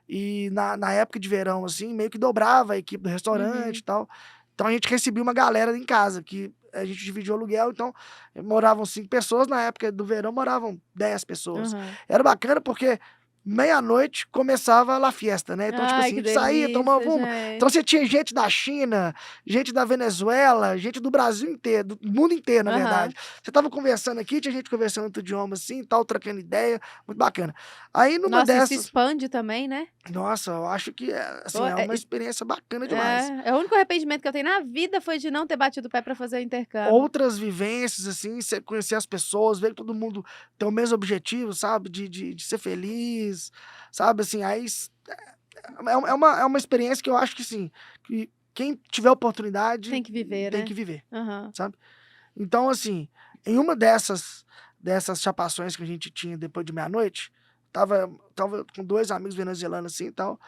E na época de verão, assim, meio que dobrava a equipe do restaurante e tal. Então a gente recebia uma galera em casa, que a gente dividiu o aluguel, então moravam 5 pessoas, na época do verão moravam 10 pessoas. Aham. Era bacana porque meia-noite começava a La Fiesta, né? Então, tipo Ai, assim, a que gente saía, tomava delícia, uma. gente. Então você tinha gente da China, gente da Venezuela, gente do Brasil inteiro, do mundo inteiro, na Aham. verdade. Você tava conversando aqui, tinha gente conversando outro idioma assim, tal, trocando ideia, muito bacana. Aí numa Nossa, isso dessas. expande também, né? Nossa, eu acho que assim, Pô, é uma experiência bacana demais. o único arrependimento que eu tenho na vida foi de não ter batido o pé pra fazer o intercâmbio. Outras vivências, assim, você conhecer as pessoas, ver que todo mundo tem o mesmo objetivo, sabe? De ser feliz, sabe? Assim, aí é uma experiência que eu acho que, assim, que quem tiver oportunidade Tem que viver, tem né? que viver, Aham. sabe? Então, assim, em uma dessas chapações que a gente tinha depois de meia-noite, tava com 2 amigos venezuelanos, assim, e tal,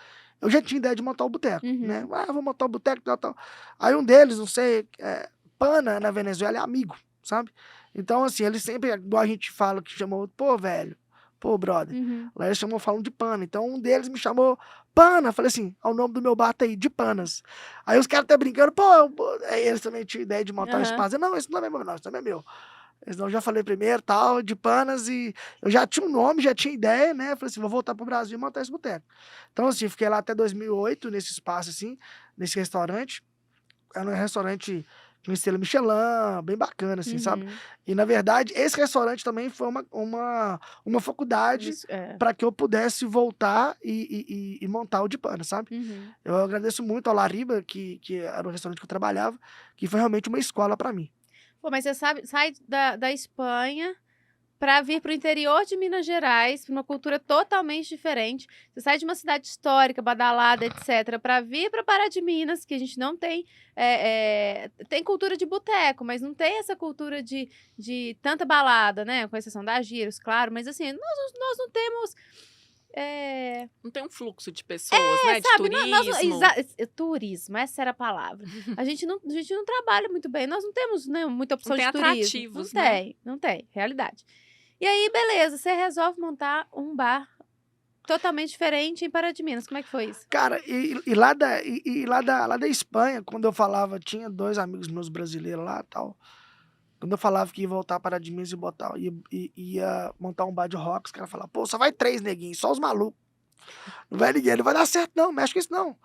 eu já tinha ideia de montar o boteco, né? Uhum. Vou montar o boteco, tal. Aí um deles, não sei, Pana, na Venezuela, é amigo, sabe? Então, assim, ele sempre, igual a gente fala, que chamou, pô, velho, pô, brother. Uhum. Lá eles chamam falando de Pana. Então, um deles me chamou Pana. Falei assim, o nome do meu bar tá aí, de Panas. Aí os caras até brincando, pô, aí eles também tinham ideia de montar um Aham. espaço. Não, esse não é meu, não, esse não é meu. Eu já falei primeiro, tal, de Panas, e eu já tinha um nome, já tinha ideia, né? Falei assim, vou voltar pro Brasil e montar esse boteco. Então, assim, fiquei lá até 2008, nesse espaço, assim, nesse restaurante. Era um restaurante com estrela Michelin, bem bacana, assim, sabe? Uhum. E, na verdade, esse restaurante também foi uma faculdade Isso, é. para que eu pudesse voltar e montar o de Pana, sabe? Uhum. Eu agradeço muito ao Lariba, que era o restaurante que eu trabalhava, que foi realmente uma escola para mim. Pô, mas você sabe, sai da Espanha para vir para o interior de Minas Gerais, para uma cultura totalmente diferente. Você sai de uma cidade histórica, badalada, etc., para vir para Pará de Minas, que a gente não tem. Tem cultura de boteco, mas não tem essa cultura de tanta balada, né? Com exceção da Giros, claro. Mas assim, nós não temos. Não tem um fluxo de pessoas, né? De Sabe, turismo. turismo, essa era a palavra. A gente não trabalha muito bem, nós não temos, né, muita opção Não tem de turismo. atrativos, Não né? tem, não tem, realidade. E aí, beleza, você resolve montar um bar totalmente diferente em Pará de Minas. Como é que foi isso? Cara, lá da Espanha, quando eu falava, tinha 2 amigos meus brasileiros lá e tal. Quando eu falava que ia voltar para de Minas e ia montar um bar de rock, os caras falavam, pô, só vai 3 neguinhos, só os malucos. Não vai ninguém, não vai dar certo não, mexe com isso não.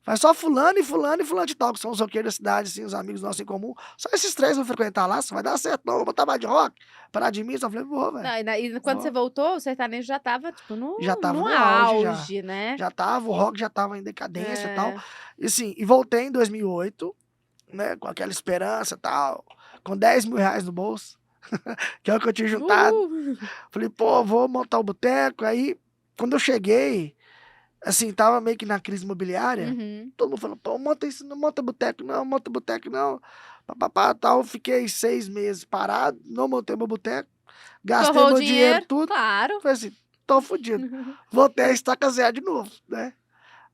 Vai só fulano e fulano e fulano de tal, que são os roqueiros da cidade, assim, os amigos nossos em comum. Só esses 3 vão frequentar lá, só vai dar certo não, vou botar bar de rock, para de Minas. Eu falei, vou, velho. Não, e quando você voltou, o sertanejo já tava, tipo, Já tava no no auge, auge, né? Já tava, o rock já tava em decadência e tal. E assim, e voltei em 2008, né, com aquela esperança e tal, com 10 mil reais no bolso, que é o que eu tinha juntado. Falei, pô, vou montar o boteco. Aí, quando eu cheguei, assim, tava meio que na crise imobiliária, todo mundo falou, pô, monta isso, não monta boteco não, papapá, tal. Fiquei 6 meses parado, não montei meu boteco, gastei Torrou o meu dinheiro tudo. Claro. Falei assim, tô fudido. Voltei a estaca zero de novo, né?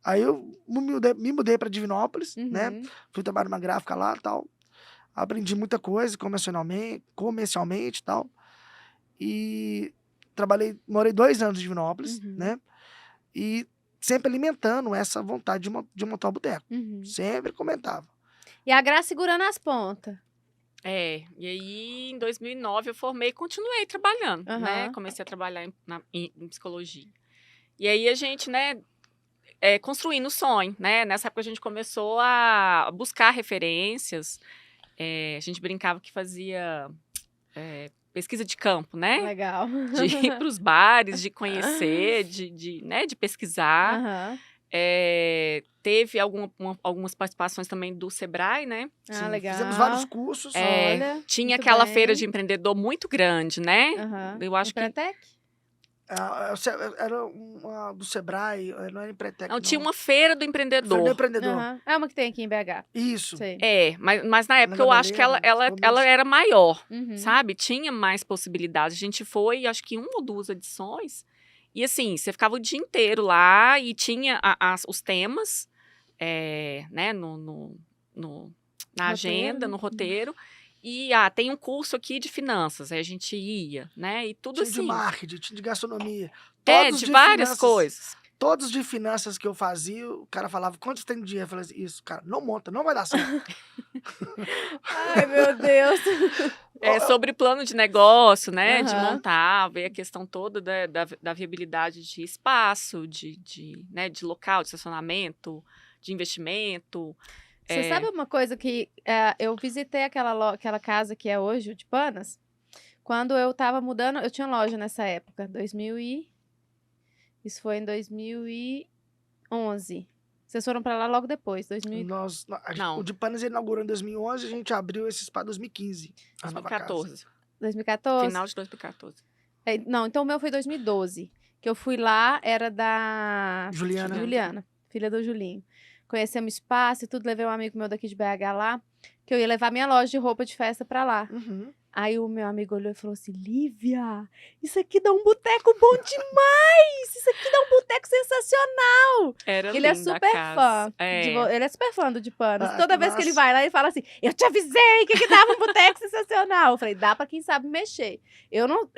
Aí eu me mudei pra Divinópolis, né? Fui trabalhar numa gráfica lá e tal. Aprendi muita coisa comercialmente e tal. E morei 2 anos em Divinópolis, né? E sempre alimentando essa vontade de montar o boteco. Sempre comentava. E a Graça segurando as pontas. E aí em 2009 eu formei e continuei trabalhando, né? Comecei a trabalhar em psicologia. E aí a gente, né, construindo o sonho, né? Nessa época a gente começou a buscar referências. A gente brincava que fazia pesquisa de campo, né? Legal. De ir para os bares, de conhecer, de pesquisar. Teve algumas participações também do Sebrae, né? Sim, legal. Fizemos vários cursos. Olha, tinha aquela feira de empreendedor muito grande, né? Eu acho que era uma do Sebrae, não era Empretec. Não, tinha uma feira do empreendedor. Feira do empreendedor. É uma que tem aqui em BH. Isso. Sei. Mas na época eu acho que ela era maior, sabe? Tinha mais possibilidades. A gente foi, acho que 1 ou 2 edições. E assim, você ficava o dia inteiro lá e tinha os temas, né, na agenda, no roteiro. E tem um curso aqui de finanças, aí a gente ia, né? E tudo tinha assim. De marketing, tinha de gastronomia. De várias coisas. Todos de finanças que eu fazia, o cara falava, quanto você tem de dinheiro? Eu falei, isso, cara, não monta, não vai dar certo. Ai, meu Deus. Sobre plano de negócio, né? De montar, ver a questão toda da viabilidade de espaço, de local, de estacionamento, de investimento. Você sabe uma coisa que eu visitei aquela casa que é hoje, o de Panas, quando eu tava mudando, eu tinha loja nessa época, isso foi em 2011. Vocês foram pra lá logo depois, 2000... O de Panas ele inaugurou em 2011, a gente abriu esse para 2015. 2014. 2014? Final de 2014. Não, então o meu foi 2012, que eu fui lá, era da... Juliana, filha do Julinho. Conhecemos espaço e tudo, levei um amigo meu daqui de BH lá, que eu ia levar minha loja de roupa de festa pra lá. Aí o meu amigo olhou e falou assim, Lívia, isso aqui dá um boteco bom demais! Isso aqui dá um boteco sensacional! Ele é super fã. Ele é super fã do de Panas. Toda vez que ele vai lá, ele fala assim, eu te avisei que dava um boteco sensacional. Eu falei, dá pra quem sabe mexer.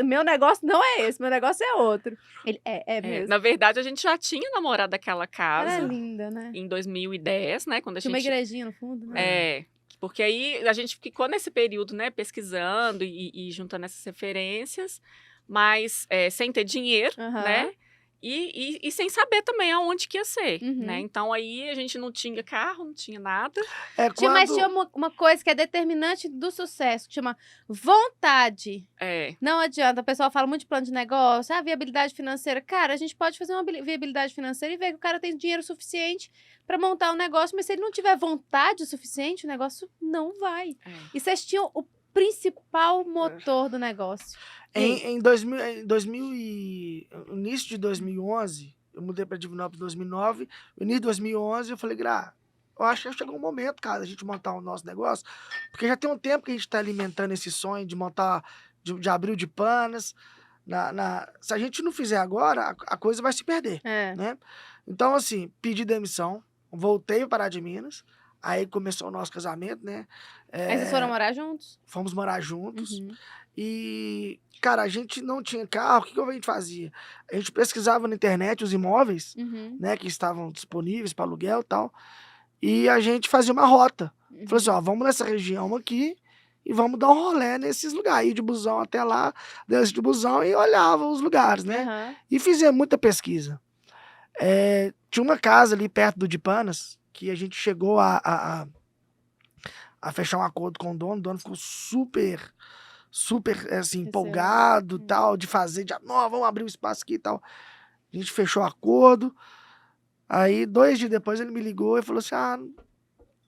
Meu negócio não é esse, meu negócio é outro. Ele, mesmo. Na verdade, a gente já tinha namorado aquela casa. Era linda, né? Em 2010, né? Quando a Tinha gente... uma igrejinha no fundo, né? Porque aí a gente ficou nesse período, né, pesquisando e juntando essas referências, mas sem ter dinheiro, né? E sem saber também aonde que ia ser, né? Então aí a gente não tinha carro, não tinha nada. Mas tinha uma coisa que é determinante do sucesso, que chama vontade. Não adianta, o pessoal fala muito de plano de negócio, viabilidade financeira. Cara, a gente pode fazer uma viabilidade financeira e ver que o cara tem dinheiro suficiente para montar um negócio, mas se ele não tiver vontade o suficiente, o negócio não vai. E vocês tinham o principal motor do negócio. No início de 2011, eu mudei para Divinópolis em 2009, no início de 2011 eu falei, Gra, eu acho que chegou um momento, cara, a gente montar o nosso negócio, porque já tem um tempo que a gente está alimentando esse sonho de montar, de abrir o de Panas. Se a gente não fizer agora, a coisa vai se perder, né? Então, assim, pedi demissão, voltei para de Minas, aí começou o nosso casamento, né? Aí vocês foram morar juntos? Fomos morar juntos. E, cara, a gente não tinha carro, o que a gente fazia? A gente pesquisava na internet os imóveis, né, que estavam disponíveis para aluguel e tal, e a gente fazia uma rota. Falou assim, ó, vamos nessa região aqui e vamos dar um rolê nesses lugares. Ir de busão até lá, desce de busão e olhava os lugares, né? Aham. E fizemos muita pesquisa. Tinha uma casa ali perto do Dipanas, que a gente chegou a fechar um acordo com o dono ficou super, assim, empolgado, tal, de fazer, não, vamos abrir um espaço aqui e tal. A gente fechou o acordo, aí 2 dias depois ele me ligou e falou assim,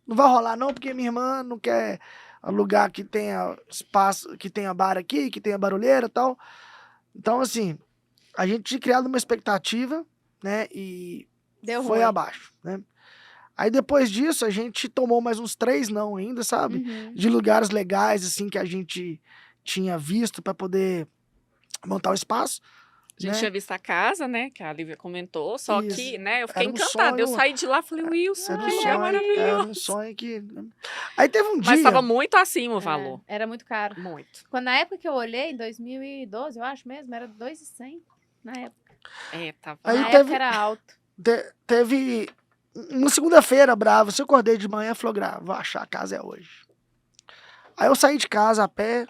não vai rolar não, porque minha irmã não quer lugar que tenha espaço, que tenha bar aqui, que tenha barulheira e tal. Então, assim, a gente tinha criado uma expectativa, né, e Deu foi ruim. abaixo, né. Aí depois disso a gente tomou mais uns 3 não ainda, sabe? Uhum. De lugares legais, assim, que a gente tinha visto para poder montar o espaço. A gente né? tinha visto a casa, né, que a Lívia comentou, só Isso. que, né, eu fiquei Era um encantada. Eu sonho. saí de lá e falei, Wilson, Era um que lugar sonho, maravilhoso. era um sonho que... Aí teve um Mas dia... estava muito acima o valor. Era muito caro. Muito. Quando, na época que eu olhei, em 2012, eu acho mesmo, era 2.100 na época. Tava. Aí Na teve- época era alto. Teve uma segunda-feira, bravo, se eu acordei de manhã, falou, vou achar a casa é hoje. Aí eu saí de casa a pé,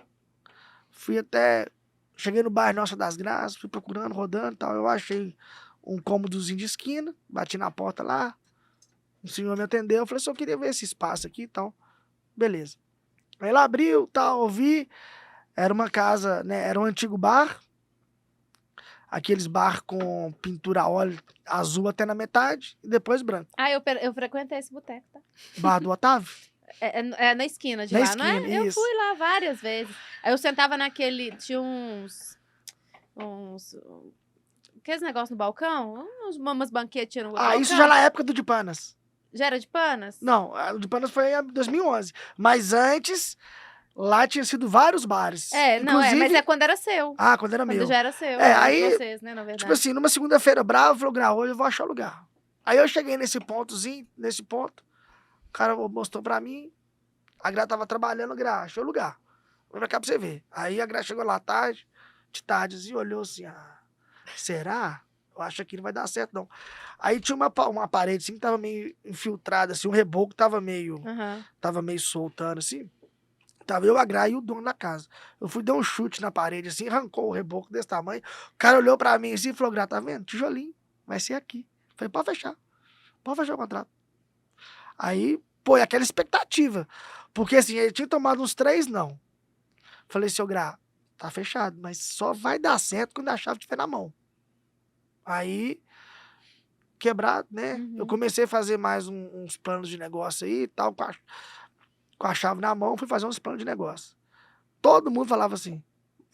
cheguei no bairro Nossa das Graças, fui procurando, rodando e tal, eu achei um cômodozinho de esquina, bati na porta lá, o senhor me atendeu, eu falei, só queria ver esse espaço aqui e tal, beleza. Aí ela abriu, tal, eu vi, era uma casa, né, era um antigo bar, aqueles bar com pintura a óleo azul até na metade, e depois branco. Eu frequentei esse boteco, tá? Bar do Otávio? É na esquina de Na lá, não é? esquina, Eu isso. fui lá várias vezes. Aí eu sentava naquele... Tinha aqueles negócios no balcão? Umas banquetinhas no balcão. Isso já na época do Dipanas. Já era de panas? Não, o Dipanas foi em 2011. Mas antes, lá tinha sido vários bares. Mas é quando era seu. Quando era Quando meu. já era seu. Aí, vocês, né, na verdade. Tipo assim, numa segunda-feira brava, falou, hoje eu vou achar o lugar. Aí eu cheguei nesse ponto, o cara mostrou pra mim, a Gra tava trabalhando, achou o lugar. Vem pra cá pra você ver. Aí a Gra chegou lá de tarde, olhou assim, será? Eu acho que não vai dar certo, não. Aí tinha uma parede assim que tava meio infiltrada, assim, um reboco tava meio soltando, assim. Tava eu, a Gra e o dono da casa. Eu fui dar um chute na parede, assim, arrancou o reboco desse tamanho. O cara olhou pra mim assim e falou, Gra, tá vendo? Tijolinho, vai ser aqui. Eu falei, pode fechar o contrato. Aí, aquela expectativa. Porque assim, ele tinha tomado uns 3 não. Falei, seu Gra, tá fechado, mas só vai dar certo quando a chave estiver na mão. Aí, quebrado, né? Uhum. Eu comecei a fazer mais uns planos de negócio aí e tal, com a chave na mão, fui fazer uns planos de negócio. Todo mundo falava assim,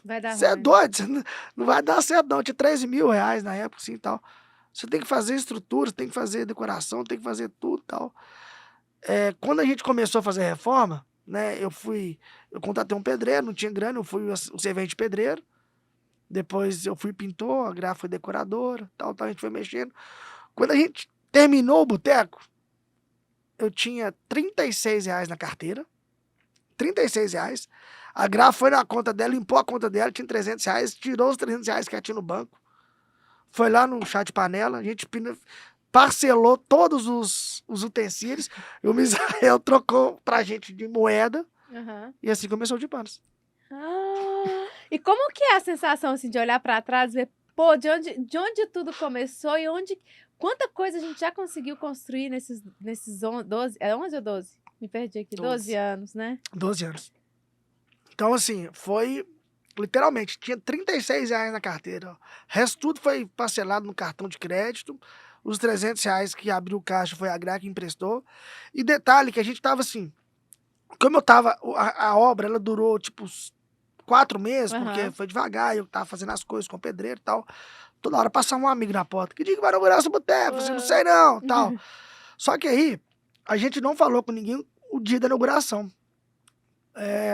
vai dar você é ruim. doido, não vai dar certo não, tinha 13 mil reais na época, assim, tal. Você tem que fazer estrutura, tem que fazer decoração, tem que fazer tudo e tal. Quando a gente começou a fazer a reforma, né, eu contratei um pedreiro, não tinha grana, eu fui o servente de pedreiro. Depois eu fui pintor, a Gra foi decoradora, tal, a gente foi mexendo. Quando a gente terminou o boteco, eu tinha R$36 na carteira, R$36. A Gra foi na conta dela, limpou a conta dela, tinha R$300, tirou os R$300 que ela tinha no banco, foi lá no chá de panela, a gente parcelou todos os utensílios, e o Misael trocou pra gente de moeda, e assim começou o Dipanas. E como que é a sensação assim, de olhar pra trás e ver, pô, de onde tudo começou e quanta coisa a gente já conseguiu construir nesses 12, 11 ou 12? Me perdi aqui, 12 anos, né? 12 anos. Então, assim, foi literalmente, tinha R$36 na carteira. O resto tudo foi parcelado no cartão de crédito. Os R$300 que abriu o caixa foi a Gra que emprestou. E detalhe que a gente tava assim, como eu tava, a obra, ela durou tipo 4 meses, porque foi devagar, eu tava fazendo as coisas com o pedreiro e tal. Toda hora passava um amigo na porta, que dia que vai inaugurar esse boteco? Não sei não, tal. Só que aí, a gente não falou com ninguém o dia da inauguração.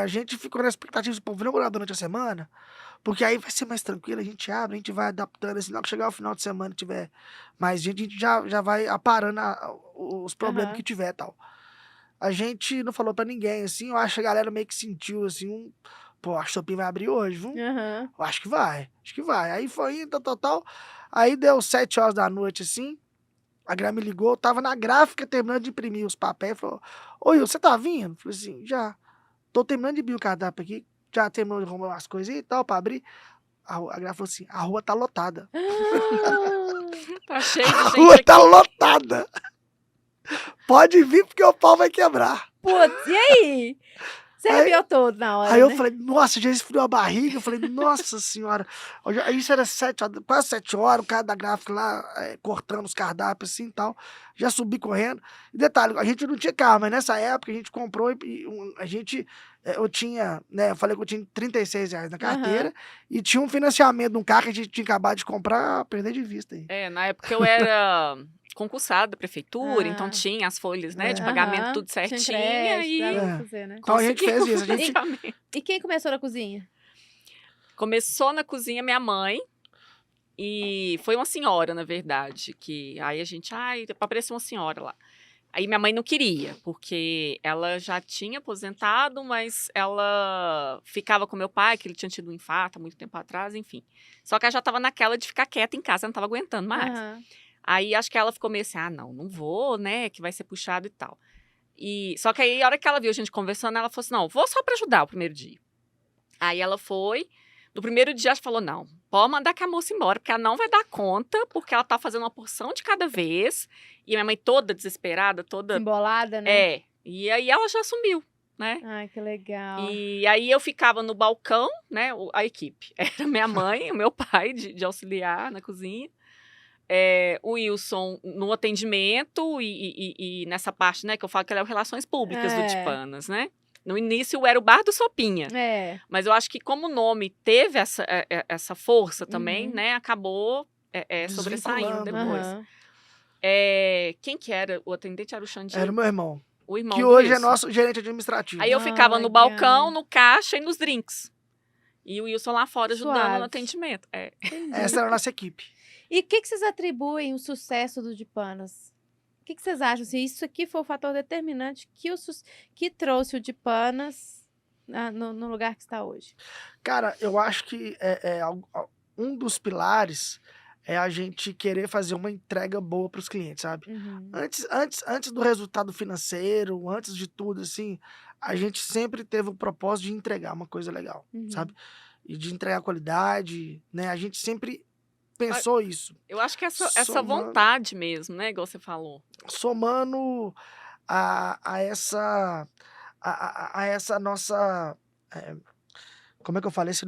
A gente ficou na expectativa de, vou inaugurar durante a semana, porque aí vai ser mais tranquilo, a gente abre, a gente vai adaptando, assim, na que chegar o final de semana, tiver mais gente, a gente já vai aparando os problemas que tiver e tal. A gente não falou pra ninguém, assim, eu acho que a galera meio que sentiu, assim, pô, a Shopee vai abrir hoje, viu? Eu acho que vai. Aí foi indo, tal. Aí deu 7 horas da noite, assim, a Gra me ligou, tava na gráfica terminando de imprimir os papéis, falou, oi, você tá vindo? Eu falei assim, já. tô terminando de abrir o cardápio aqui, já terminou de arrumar as coisas e tal, pra abrir. A Gra falou assim, a rua tá lotada. Tá cheio de A gente rua aqui. tá lotada. Pode vir porque o pau vai quebrar. Putz, e aí? Você Aí- arrepiou todo na hora, Aí eu né? falei, nossa, já esfriou a barriga. Eu falei, nossa senhora. Isso era 7 horas, quase 7 horas, o cara da gráfica lá cortando os cardápios assim e tal. Já subi correndo. E detalhe, a gente não tinha carro, mas nessa época a gente comprou a gente. Eu tinha, né? Eu falei que eu tinha R$36 na carteira e tinha um financiamento de um carro que a gente tinha acabado de comprar, perder de vista aí. Na época eu era concursada da prefeitura, então Ah. tinha as folhas, né, de É. pagamento tudo Tinha certinho, crédito, e dava pra É. fazer, né? Então a gente fez consegui isso. A o gente, financiamento. E quem começou na cozinha? Começou na cozinha minha mãe, e foi uma senhora, na verdade, que aí a gente, apareceu uma senhora lá. Aí minha mãe não queria, porque ela já tinha aposentado, mas ela ficava com meu pai, que ele tinha tido um infarto há muito tempo atrás, enfim. Só que ela já estava naquela de ficar quieta em casa, ela não estava aguentando mais. Aham. Aí acho que ela ficou meio assim, não vou, né, que vai ser puxado e tal. Só que aí, a hora que ela viu a gente conversando, ela falou assim, não, vou só para ajudar o primeiro dia. Aí ela foi, no primeiro dia ela falou, não, pode mandar que a moça embora, porque ela não vai dar conta, porque ela tá fazendo uma porção de cada vez. E minha mãe toda desesperada, toda... Embolada, né? E aí ela já sumiu, né? Ai, que legal. E aí eu ficava no balcão, né, a equipe. Era minha mãe, o meu pai de auxiliar na cozinha. O Wilson no atendimento e nessa parte, né, que eu falo que ele é o Relações Públicas do Tipanas, né? No início era o Bar do Sopinha. Mas eu acho que como o nome teve essa força também, né, acabou sobressaindo depois. Aham. Quem que era? O atendente era o Xandinho? era o meu irmão, O irmão que do hoje é Wilson. nosso gerente administrativo. Aí eu ficava no legal. balcão, no caixa e nos drinks. E o Wilson lá fora ajudando Suave. no atendimento. Entendi. Essa era a nossa equipe. E o que vocês atribuem o sucesso do Dipanas? O que vocês acham? Se isso aqui foi o fator determinante que trouxe o Dipanas no lugar que está hoje? Cara, eu acho que um dos pilares é a gente querer fazer uma entrega boa para os clientes, sabe? Uhum. Antes do resultado financeiro, antes de tudo, assim, a gente sempre teve o propósito de entregar uma coisa legal, sabe? E de entregar qualidade, né? A gente sempre pensou isso. Eu acho que essa Somando- vontade mesmo, né? Igual você falou. Somando a essa nossa... como é que eu falo? Esse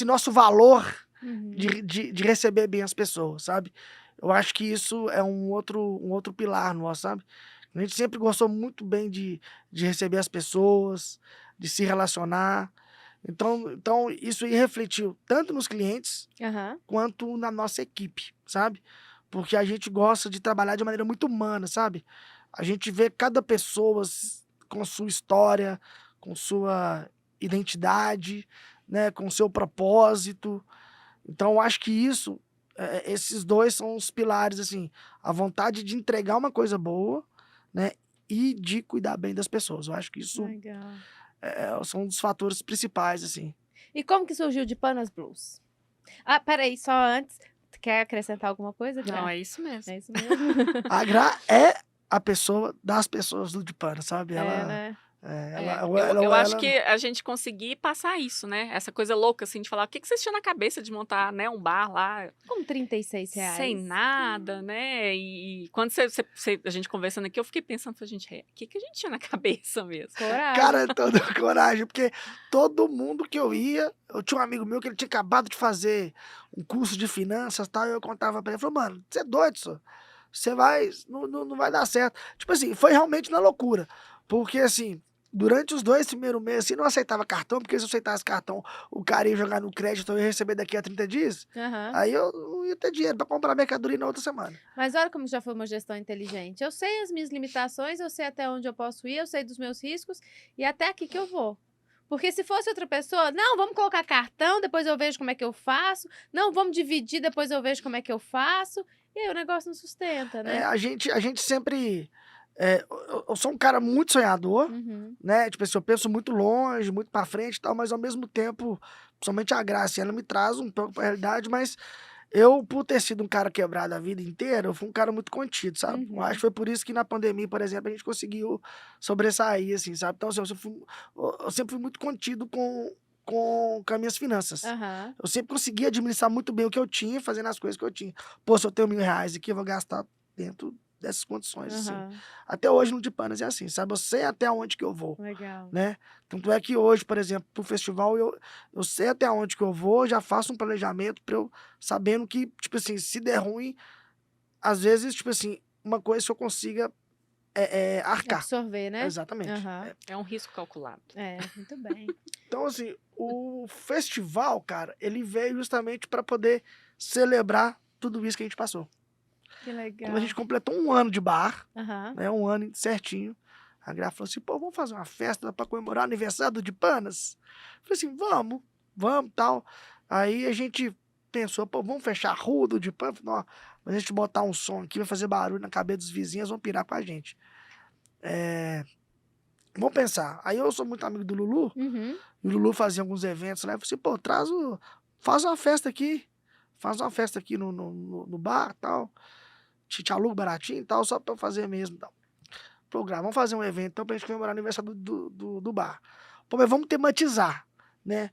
nosso valor Uhum. de receber bem as pessoas, sabe? Eu acho que isso é um outro pilar nosso, sabe? A gente sempre gostou muito bem de receber as pessoas, de se relacionar. Então isso aí refletiu tanto nos clientes Aham. quanto na nossa equipe, sabe? Porque a gente gosta de trabalhar de maneira muito humana, sabe? A gente vê cada pessoa com sua história, com sua identidade, né? Com seu propósito. Então, eu acho que esses dois são os pilares, assim, a vontade de entregar uma coisa boa, né, e de cuidar bem das pessoas. Eu acho que isso Legal. são um dos fatores principais, assim. E como que surgiu o Dipanas Blues? Ah, peraí, só antes. Tu quer acrescentar alguma coisa, Gra? Não, é isso mesmo. É isso mesmo? A Gra é a pessoa das pessoas do Dipana, sabe? né? Eu acho que a gente conseguir passar isso, né? Essa coisa louca, assim, de falar, o que vocês tinham na cabeça de montar, né, um bar lá, Com R$36. sem nada, né? E quando a gente conversando aqui, eu fiquei pensando, falei, gente, o que a gente tinha na cabeça mesmo? Coragem. Cara, toda coragem, porque todo mundo que eu ia, eu tinha um amigo meu que ele tinha acabado de fazer um curso de finanças e tal, e eu contava pra ele, falei, mano, você é doido, só. Você vai, não vai dar certo. Tipo assim, foi realmente na loucura, porque assim, durante os 2 primeiros meses, assim, não aceitava cartão, porque se eu aceitasse cartão, o cara ia jogar no crédito, eu ia receber daqui a 30 dias, Aham. aí eu não ia ter dinheiro pra comprar mercadoria na outra semana. Mas olha como já foi uma gestão inteligente. Eu sei as minhas limitações, eu sei até onde eu posso ir, eu sei dos meus riscos e até aqui que eu vou. Porque se fosse outra pessoa, não, vamos colocar cartão, depois eu vejo como é que eu faço. Não, vamos dividir, depois eu vejo como é que eu faço. E aí o negócio não sustenta, né? A gente sempre... eu sou um cara muito sonhador, Uhum. né? Tipo assim, eu penso muito longe, muito pra frente e tal, mas ao mesmo tempo, principalmente a Graça, ela me traz um pouco pra realidade, mas Eu, por ter sido um cara quebrado a vida inteira, eu fui um cara muito contido, sabe? Eu acho que foi por isso que na pandemia, por exemplo, a gente conseguiu sobressair, assim, sabe? Então, assim, eu sempre fui muito contido com as minhas finanças. Aham. Eu sempre consegui administrar muito bem o que eu tinha, fazendo as coisas que eu tinha. Pô, se eu tenho R$ 1.000 aqui, eu vou gastar dentro dessas condições, assim. Aham. Até hoje no de Panas é assim, sabe? Eu sei até onde que eu vou, Legal. né? Tanto é que hoje, por exemplo, pro festival, eu sei até onde que eu vou, já faço um planejamento pra eu sabendo que, tipo assim, se der ruim, às vezes, tipo assim, uma coisa que eu consiga arcar. Absorver, né? Exatamente. Aham. É um risco calculado. Muito bem. Então, assim, o festival, cara, ele veio justamente para poder celebrar tudo isso que a gente passou. Que legal. Quando a gente completou 1 ano de bar, Aham. né, 1 ano certinho, a Gra falou assim, pô, vamos fazer uma festa para comemorar o aniversário do de Panas? Eu falei assim, vamos, tal. Aí a gente pensou, pô, vamos fechar a rua do de Panas? Não, mas a gente botar um som aqui, vai fazer barulho na cabeça dos vizinhos, vão pirar com a gente. Vamos pensar. Aí eu sou muito amigo do Lulu, Uhum. e o Lulu fazia alguns eventos lá, eu falei assim, pô, faz uma festa aqui. Faz uma festa aqui no bar, tal. Te aluga baratinho e tal, só pra eu fazer mesmo, tal. Programa, vamos fazer um evento, então, pra gente comemorar o aniversário do bar. Pô, mas vamos tematizar, né?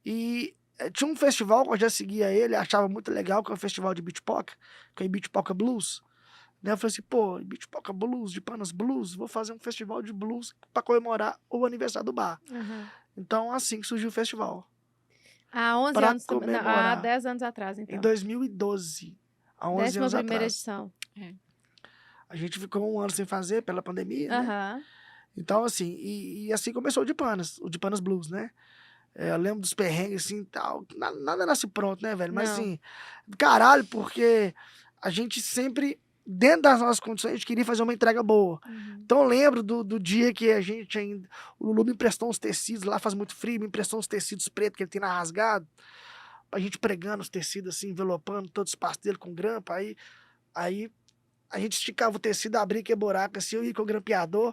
E tinha um festival que eu já seguia ele, achava muito legal, que é o festival de Beach Poker, que é o Beach Poker Blues. Né? Eu falei assim, pô, Beach Poker Blues, de Panas Blues, vou fazer um festival de blues pra comemorar o aniversário do bar. Aham. Então, assim que surgiu o festival. Há 11 Pra anos, não, há comemorar. 10 anos atrás, Em então. 2012, há 11 anos 11ª atrás. edição. A gente ficou 1 ano sem fazer pela pandemia, né? Aham. Então, assim, e assim começou o de Panas Blues, né? Eu lembro dos perrengues, assim, tal. Nada nasce pronto, né, velho? Mas, Não. assim, caralho, porque a gente sempre, dentro das nossas condições, a gente queria fazer uma entrega boa. Uhum. Então, eu lembro do dia que a gente ainda... O Lulu me emprestou uns tecidos, lá faz muito frio, me emprestou uns tecidos pretos que ele tem na rasgado, a gente pregando os tecidos, assim, envelopando todo o espaço dele com grampa, aí a gente esticava o tecido, abria aquele buraco assim, eu ia com o grampeador.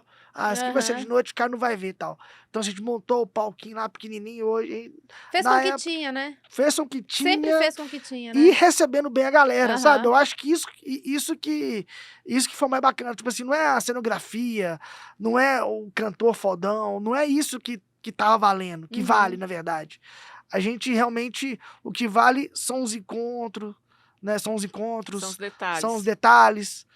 Isso aqui vai ser de Aham. noite, o cara não vai ver e tal. Então a gente montou o palquinho lá pequenininho hoje. Fez com Na o que época, tinha, né? fez o que Sempre tinha fez com o que tinha, e né? recebendo bem a galera, sabe? Aham. Eu acho que isso que foi mais bacana. Tipo assim, não é a cenografia, não é o cantor fodão, não é isso que tava valendo, que vale, Uhum. na verdade. A gente realmente, o que vale são os encontros, né? São os São encontros, os detalhes. são os detalhes,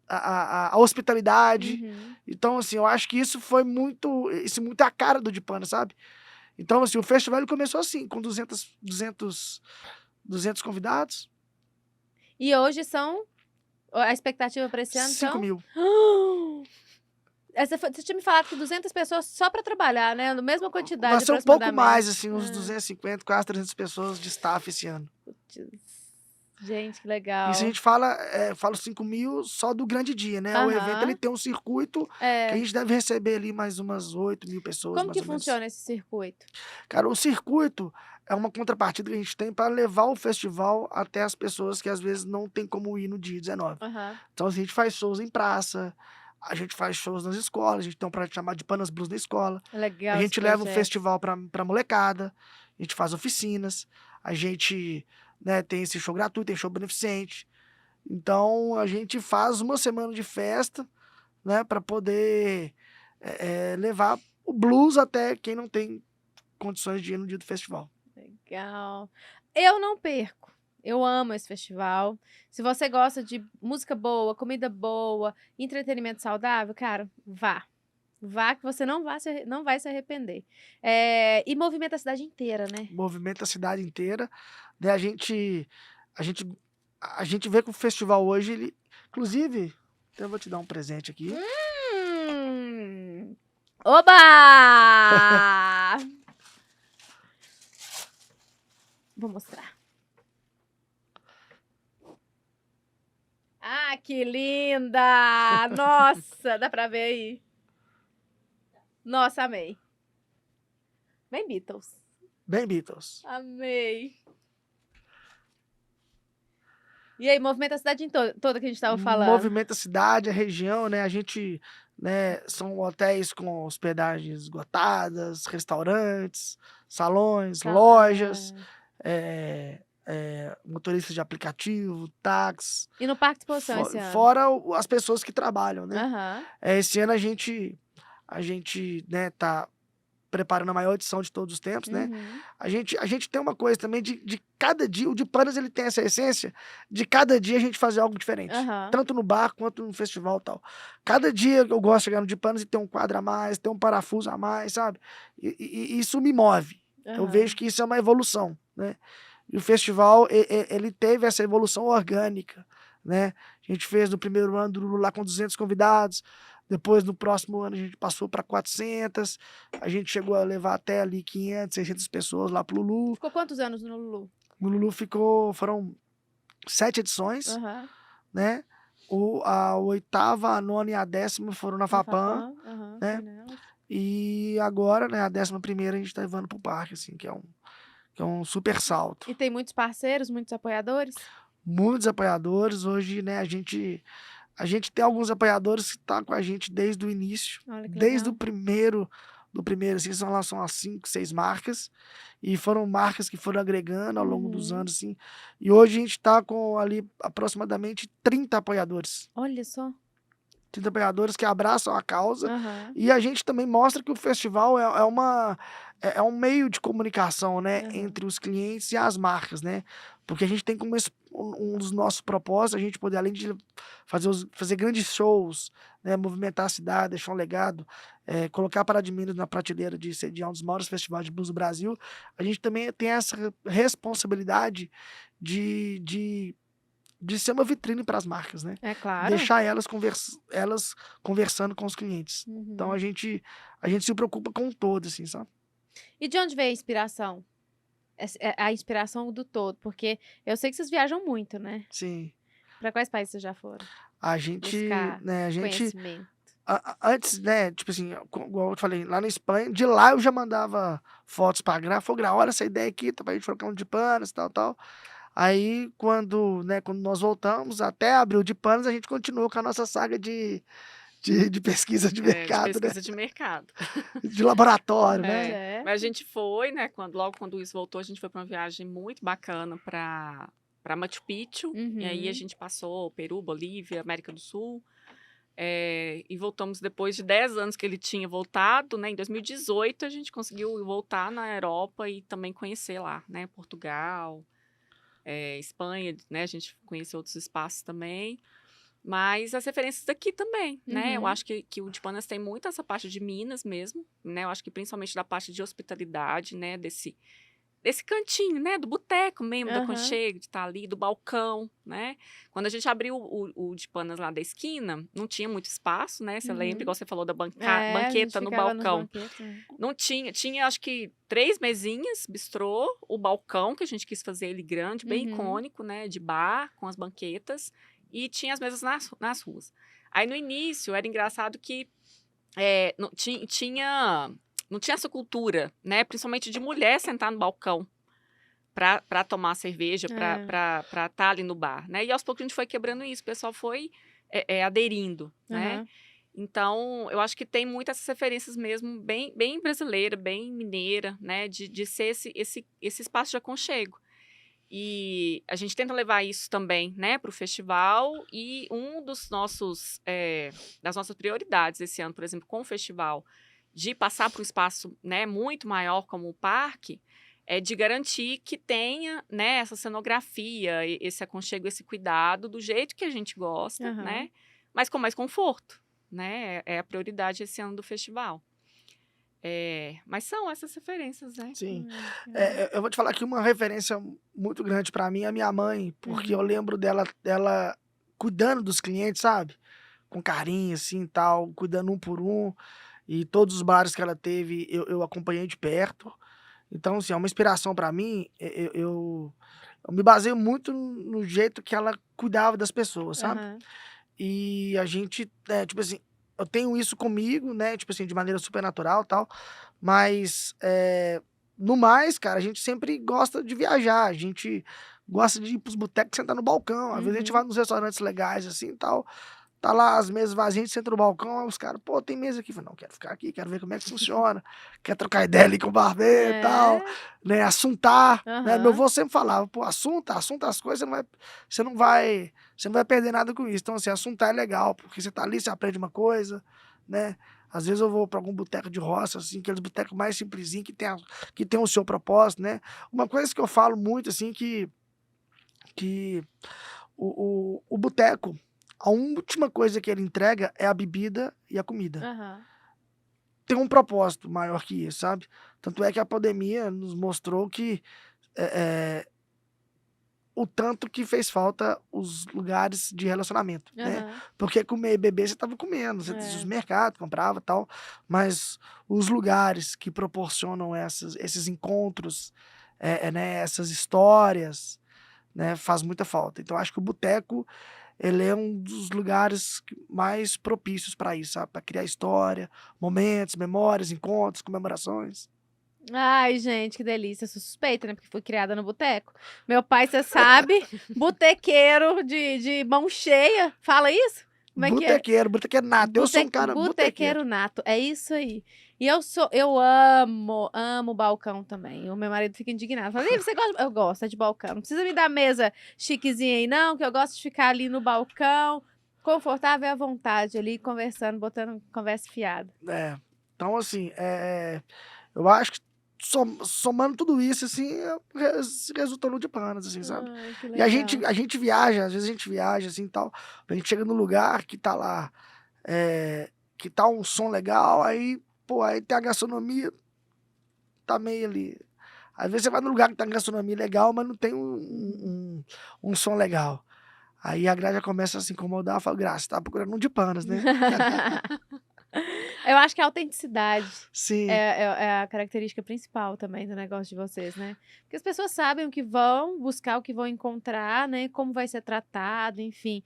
a hospitalidade. Uhum. Então, assim, eu acho que isso foi muito a cara do de Pana, sabe? Então, assim, o festival ele começou assim, com 200 convidados, E hoje são... A expectativa para esse ano 5 são... mil. Você tinha me falado que 200 pessoas só para trabalhar, né? Na mesma quantidade, Vai ser um pouco mais, aproximadamente. assim, uns 250, quase 300 pessoas de staff esse ano. Putz. Gente, que Isso a legal. gente fala 5 mil só do grande dia, né? O evento ele Aham. tem um circuito que a É. gente deve receber ali mais umas 8 mil pessoas, Como mais que ou menos. funciona esse circuito? Cara, o circuito é uma contrapartida que a gente tem para levar o festival até as pessoas que às vezes não tem como ir no dia 19. Aham. Então a gente faz shows em praça, a gente faz shows nas escolas, a gente tem um projeto chamado de Panas Blues na escola. Legal A esse gente leva o projeto. festival pra molecada, a gente faz oficinas, a gente, né, tem esse show gratuito, tem show beneficente. Então a gente faz uma semana de festa, né, para poder levar o blues até quem não tem condições de ir no dia do festival. Legal. Eu não perco. Eu amo esse festival. Se você gosta de música boa, comida boa, entretenimento saudável, cara, vá. Vá que você não vai se arrepender. E movimenta a cidade inteira, né? Movimenta a cidade inteira, né? A gente vê que o festival hoje, ele, inclusive, até vou te dar um presente aqui. Oba! Vou mostrar. Ah, que linda! Nossa, dá pra ver aí? Nossa, amei. Bem Beatles. Bem Beatles. Amei. E aí, movimenta a cidade toda que a gente tava falando. Movimenta a cidade, a região, né? A gente, né, são hotéis com hospedagens esgotadas, restaurantes, salões, lojas. motoristas de aplicativo, táxi, E no Parque de Exposição esse ano? fora as pessoas que trabalham, né? Aham. Esse ano a gente, né, tá preparando a maior edição de todos os tempos, né? Uhum. A gente tem uma coisa também de cada dia, o de Panas ele tem essa essência de cada dia a gente fazer algo diferente. Aham. Tanto no bar quanto no festival e tal. Cada dia eu gosto de chegar no de Panas e ter um quadro a mais, ter um parafuso a mais, sabe? E isso me move. Eu Aham. vejo que isso é uma evolução, né? E o festival, ele teve essa evolução orgânica, né? A gente fez no primeiro ano do Lulu lá com 200 convidados, depois no próximo ano a gente passou para 400, a gente chegou a levar até ali 500, 600 pessoas lá pro Lulu. Ficou quantos anos no Lulu? No Lulu foram 7 edições, Aham. né? A 8ª, a 9ª e a 10ª foram na Na Fapam, Aham, né? foi nelas. E agora, né, a 11ª a gente tá levando pro parque, assim, que é um super salto. E tem muitos parceiros, muitos apoiadores? Muitos apoiadores, hoje, né, a gente tem alguns apoiadores que estão com a gente desde o início, Olha que desde legal. do primeiro, assim, são umas 5, 6 marcas, e foram marcas que foram agregando ao longo dos Uhum. anos, assim, e hoje a gente tá com ali aproximadamente 30 apoiadores. Olha só. 30 apoiadores que abraçam a causa, Aham. e a gente também mostra que o festival é um meio de comunicação, né, Aham. entre os clientes e as marcas, né? Porque a gente tem como um dos nossos propósitos, a gente poder, além de fazer grandes shows, né, movimentar a cidade, deixar um legado, colocar a Pará de Minas na prateleira de sediar um dos maiores festivais de blues do Brasil, a gente também tem essa responsabilidade de ser uma vitrine para as marcas, né? É claro. Deixar elas conversando com os clientes. Então Uhum. a gente se preocupa com o todo, assim, sabe? E de onde veio a inspiração? A inspiração do todo, porque eu sei que vocês viajam muito, né? Sim. Pra quais países vocês já foram? A gente, Buscar né, conhecimento. antes, né, tipo assim, igual eu te falei, lá na Espanha, de lá eu já mandava fotos pra Gra, olha essa ideia aqui, tá pra gente trocar um de Panas, tal. Aí, quando nós voltamos, até abril de Panas, a gente continuou com a nossa saga de pesquisa de De mercado, né? pesquisa de mercado. De laboratório, né? Certo. Mas a gente foi, né? Logo quando o Luiz voltou, a gente foi para uma viagem muito bacana para Machu Picchu. E aí a Uhum. gente passou Peru, Bolívia, América do Sul. E voltamos depois de 10 anos que ele tinha voltado, né? Em 2018 a gente conseguiu voltar na Europa e também conhecer lá, né? Portugal, Espanha, né? A gente conheceu outros espaços também. Mas as referências daqui também, né? Eu Uhum. acho que o de Panas tem muito essa parte de Minas mesmo, né? Eu acho que principalmente da parte de hospitalidade, né? Desse cantinho, né? Do boteco mesmo, do Aham. aconchego, de estar ali, do balcão, né? Quando a gente abriu o de Panas lá da esquina, não tinha muito espaço, né? Você lembra, igual você falou da A gente banqueta no ficava nos balcão. banquetes, né? Não tinha acho que 3 mesinhas, bistrô, o balcão, que a gente quis fazer ele grande, bem Uhum. icônico, né? De bar, com as banquetas. E tinha as mesas nas ruas. Aí, no início, era engraçado que não tinha essa cultura, né? Principalmente de mulher sentar no balcão para tomar cerveja, para estar ali no bar, né? E aos poucos a gente foi quebrando isso, o pessoal foi aderindo, né? Aham. Então, eu acho que tem muitas referências mesmo, bem, bem brasileira, bem mineira, né? De ser esse espaço de aconchego. E a gente tenta levar isso também, né, para o festival. E um das nossas prioridades esse ano, por exemplo, com o festival, de passar para um espaço, né, muito maior como o parque, é de garantir que tenha, né, essa cenografia, esse aconchego, esse cuidado do jeito que a gente gosta, Aham. né, mas com mais conforto, né, é a prioridade esse ano do festival. Mas são essas referências, né? Sim. Legal. Eu vou te falar que uma referência muito grande pra mim é a minha mãe, porque eu Uhum. lembro dela cuidando dos clientes, sabe? Com carinho, assim, tal, cuidando um por um. E todos os bares que ela teve, eu acompanhei de perto. Então, assim, é uma inspiração pra mim. Eu me baseio muito no jeito que ela cuidava das pessoas, sabe? Aham. E a gente, tipo assim, eu tenho isso comigo, né? Tipo assim, de maneira super natural e tal. Mas, no mais, cara, a gente sempre gosta de viajar. A gente gosta de ir pros botecos e sentar no balcão. Às vezes a gente vai Uhum. nos restaurantes legais, assim e tal. tá lá as mesas vazias, a gente senta no balcão, aí os caras, pô, tem mesa aqui. Eu falei, não, quero ficar aqui, quero ver como é que funciona, quer trocar ideia ali com o barbeiro e tal, É. né, assuntar, né, meu Aham. avô sempre falava, pô, assunta as coisas, você não vai perder nada com isso. Então, assim, assuntar é legal, porque você tá ali, você aprende uma coisa, né, às vezes eu vou pra algum boteco de roça, assim, aqueles botecos mais simplesinho, que tem o seu propósito, né. Uma coisa que eu falo muito, assim, que o boteco, a última coisa que ele entrega é a bebida e a comida. Aham. Tem um propósito maior que isso, sabe. Tanto é que a pandemia nos mostrou que, eh o tanto que fez falta os lugares de relacionamento, né. Aham. Porque comer e beber você estava comendo, você os É. mercados comprava, tal, mas os lugares que proporcionam esses encontros, né, essas histórias, né, faz muita falta. Então acho que o boteco, ele é um dos lugares mais propícios para isso, sabe, para criar história, momentos, memórias, encontros, comemorações. Ai, gente, que delícia. Eu sou suspeita, né? Porque fui criada no boteco. Meu pai, você sabe, botequeiro de mão cheia. Fala isso? Como é que é? Botequeiro nato, eu sou um cara botequeiro. Botequeiro nato. É isso aí. E eu amo o balcão também. O meu marido fica indignado. Fala, "Ih, você gosta? Eu gosto, é de balcão. Não precisa me dar mesa chiquezinha aí, não, que eu gosto de ficar ali no balcão, confortável e à vontade, ali, conversando, botando conversa fiada. É, então assim, eu acho que somando tudo isso, assim, resultou no de panas, assim, sabe. Ai, que E legal. a gente viaja, às vezes a gente viaja, assim, tal, a gente chega num lugar que tá lá, que tá um som legal, aí, pô, aí tem a gastronomia, tá meio ali. Às vezes você vai num lugar que tem gastronomia legal, mas não tem um som legal. Aí a Graça já começa a se incomodar, fala: "Graça, você tá procurando um de panas, né?" Eu acho que a autenticidade é, Sim, é a característica principal também do negócio de vocês, né? Porque as pessoas sabem o que vão buscar, o que vão encontrar, né? Como vai ser tratado, enfim.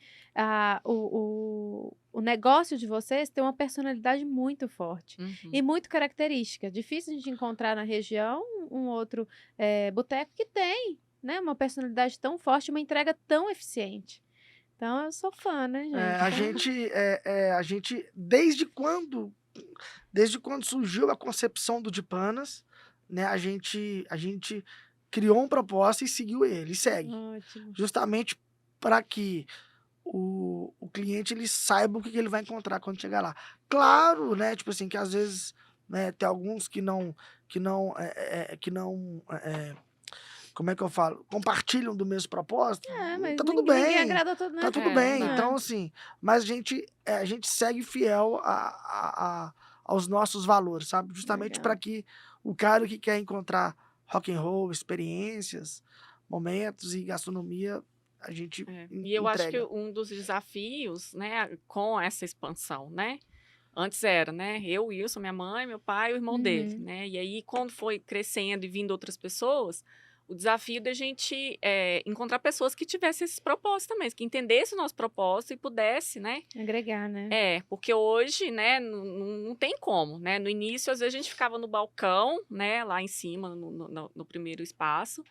O negócio de vocês tem uma personalidade muito forte e Uhum. muito característica. Difícil a gente encontrar na região um outro boteco que tem, né? Uma personalidade tão forte, uma entrega tão eficiente. Então, eu sou fã, né, gente? Então, a gente desde quando surgiu a concepção do de panas, né, a gente criou um propósito e seguiu ele, e segue. ótimo. Justamente para que o cliente ele saiba o que que ele vai encontrar quando chegar lá. Claro, né, tipo assim, que às vezes, né, tem alguns que não, como é que eu falo? Compartilham do mesmo propósito, É, mas tá tudo ninguém bem, agrada a todo, tá né? tudo É, bem. não. Então, assim, mas a gente segue fiel aos nossos valores, sabe? Justamente para Legal. que o cara que quer encontrar rock and roll, experiências, momentos e gastronomia, a gente É. E eu acho que entrega. um dos desafios, né, com essa expansão, né, antes era, né, eu, Wilson, minha mãe, meu pai e o irmão dele, Uhum. né, e aí quando foi crescendo e vindo outras pessoas, o desafio da gente encontrar pessoas que tivessem esses propósitos também, que entendessem o nosso propósito e pudesse, né, Agregar, né? porque hoje, né, não tem como, né, no início às vezes a gente ficava no balcão, né, lá em cima, no primeiro espaço,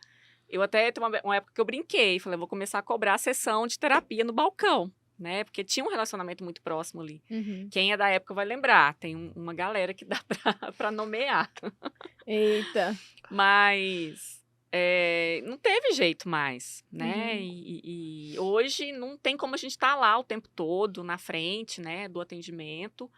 eu até tem uma época que eu brinquei, falei: "Eu vou começar a cobrar a sessão de terapia no balcão", né, porque tinha um relacionamento muito próximo ali. Uhum. Quem é da época vai lembrar, tem uma galera que dá pra nomear. Eita. Mas, não teve jeito mais, né, Uhum. e hoje não tem como a gente estar lá o tempo todo na frente, né, do atendimento.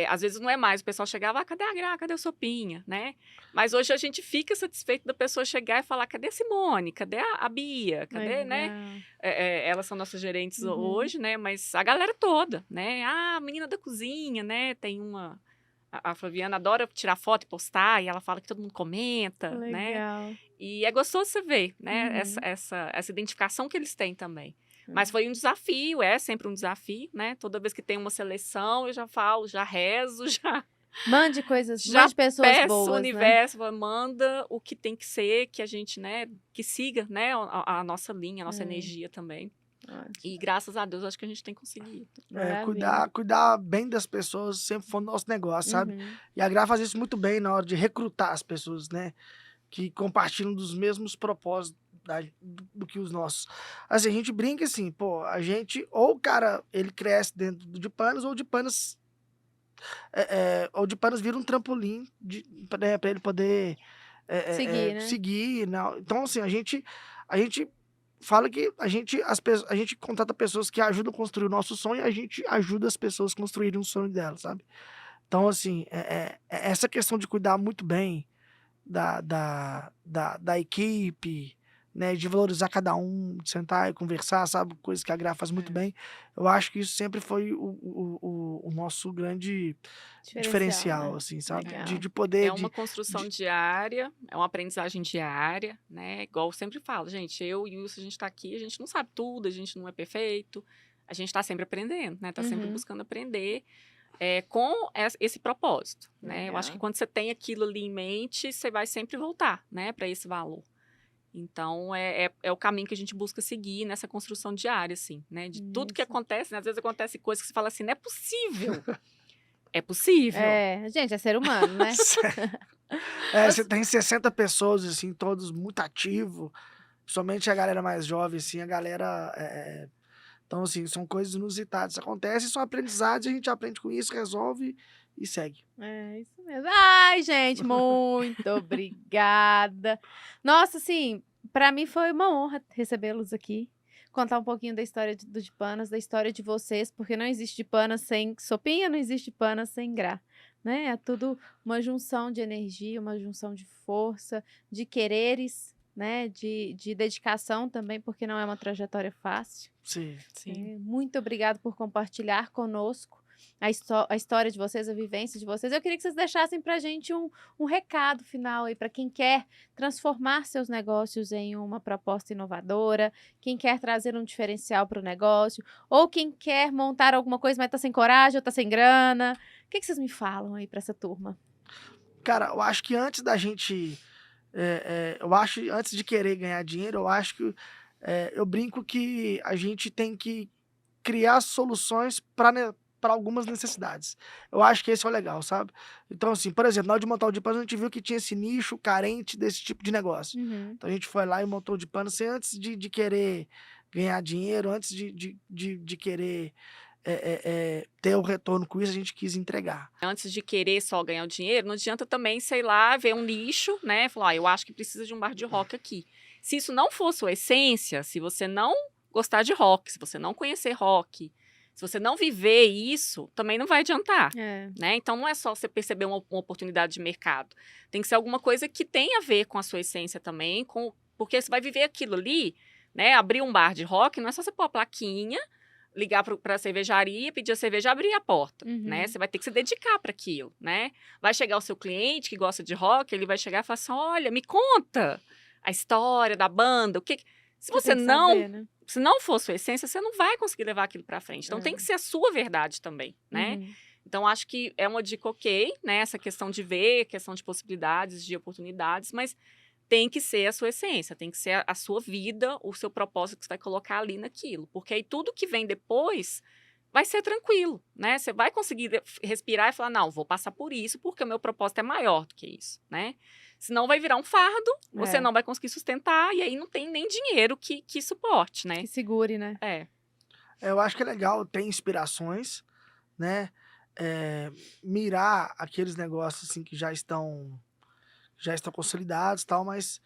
Às vezes não é mais, o pessoal chegava: "Ah, cadê a Gra? Cadê a Sopinha?", né. Mas hoje a gente fica satisfeito da pessoa chegar e falar: "Cadê a Simone? Cadê a Bia? Cadê", né. Legal. Elas são nossas gerentes Uhum. hoje, né, mas a galera toda, né. "Ah, a menina da cozinha", né, tem a Flaviana adora tirar foto e postar, e ela fala que todo mundo comenta, né. Legal. E é gostoso você ver, né, Uhum. essa identificação que eles têm também. Mas É. foi um desafio, é sempre um desafio, né, toda vez que tem uma seleção eu já falo, já rezo, já Mande pessoas peço o boas, né? universo, falo: "Manda o que tem que ser, que a gente, né, que siga, né, a nossa linha, a nossa É, energia também". ótimo. E graças a Deus acho que a gente tem conseguido. Maravilha. Cuidar bem das pessoas sempre foi o nosso negócio, sabe. Uhum. E a Gra faz isso muito bem na hora de recrutar as pessoas, né, que compartilham dos mesmos propósitos do que os nossos. Assim, a gente brinca assim, pô, a gente, ou o cara, ele cresce dentro de Panas, ou de Panas, ou de Panas vira um trampolim pra ele poder Seguir, né? seguir. Não. Então, assim, a gente fala que a gente contrata pessoas que ajudam a construir o nosso sonho e a gente ajuda as pessoas a construírem o sonho delas, sabe? Então, assim, essa questão de cuidar muito bem da equipe, né, de valorizar cada um, de sentar e conversar, sabe, coisa que a Gra faz muito bem. Eu acho que isso sempre foi o nosso grande diferencial, né? assim, sabe? Legal. De poder... É uma construção diária, é uma aprendizagem diária, né? Igual eu sempre falo, gente, eu e o Wilson, a gente tá aqui, a gente não sabe tudo, a gente não é perfeito, a gente tá sempre aprendendo, né? Tá sempre buscando aprender com esse propósito, né? Eu acho que quando você tem aquilo ali em mente, você vai sempre voltar, né? Para esse valor. Então, é o caminho que a gente busca seguir nessa construção diária, assim, né? De tudo que acontece, né? Às vezes acontece coisas que você fala assim, não é possível. É possível. Gente, é ser humano, né? Você tem 60 pessoas, assim, todos muito ativos, principalmente a galera mais jovem, assim, a galera... Então, assim, são coisas inusitadas. Acontecem, são aprendizados, a gente aprende com isso, resolve e segue. É isso mesmo. Ai, gente, muito obrigada. Nossa, assim, para mim foi uma honra recebê-los aqui. Contar um pouquinho da história do de Panas, da história de vocês, porque não existe de Panas sem sopinha, não existe Panas sem Gra, né? É tudo uma junção de energia, uma junção de força, de quereres, né? De dedicação também, porque não é uma trajetória fácil. Sim. Muito obrigado por compartilhar conosco a história de vocês, a vivência de vocês. Eu queria que vocês deixassem pra gente um recado final aí para quem quer transformar seus negócios em uma proposta inovadora, quem quer trazer um diferencial para o negócio, ou quem quer montar alguma coisa, mas tá sem coragem ou tá sem grana. O que vocês me falam aí para essa turma? Cara, eu acho que antes da gente... antes de querer ganhar dinheiro, eu acho que... eu brinco que a gente tem que criar soluções para algumas necessidades. Eu acho que esse é o legal, sabe? Então, assim, por exemplo, na hora de montar o de Panas, a gente viu que tinha esse nicho carente desse tipo de negócio. Então, a gente foi lá e montou o de Panas sem antes de querer ganhar dinheiro, antes de querer ter o retorno com isso, a gente quis entregar. Antes de querer só ganhar o dinheiro, não adianta também, sei lá, ver um nicho, né? Falar, eu acho que precisa de um bar de rock aqui. Se isso não for sua essência, se você não gostar de rock, se você não conhecer rock, se você não viver isso, também não vai adiantar, né? Então, não é só você perceber uma oportunidade de mercado. Tem que ser alguma coisa que tenha a ver com a sua essência também, porque você vai viver aquilo ali, né? Abrir um bar de rock, não é só você pôr a plaquinha, ligar para a cervejaria, pedir a cerveja, abrir a porta, né? Você vai ter que se dedicar para aquilo, né? Vai chegar o seu cliente que gosta de rock, ele vai chegar e falar assim, olha, me conta a história da banda, o que... Se você não... saber, né? Se não for sua essência, você não vai conseguir levar aquilo para frente. Então, tem que ser a sua verdade também, né? Então, acho que é uma dica ok, né? Essa questão de ver, questão de possibilidades, de oportunidades, mas tem que ser a sua essência, tem que ser a sua vida, o seu propósito que você vai colocar ali naquilo. Porque aí tudo que vem depois vai ser tranquilo, né? Você vai conseguir respirar e falar, não, vou passar por isso, porque o meu propósito é maior do que isso, né? Senão vai virar um fardo, você não vai conseguir sustentar, e aí não tem nem dinheiro que suporte, né? Que segure, né? Eu acho que é legal ter inspirações, né? Mirar aqueles negócios assim que já estão consolidados e tal, mas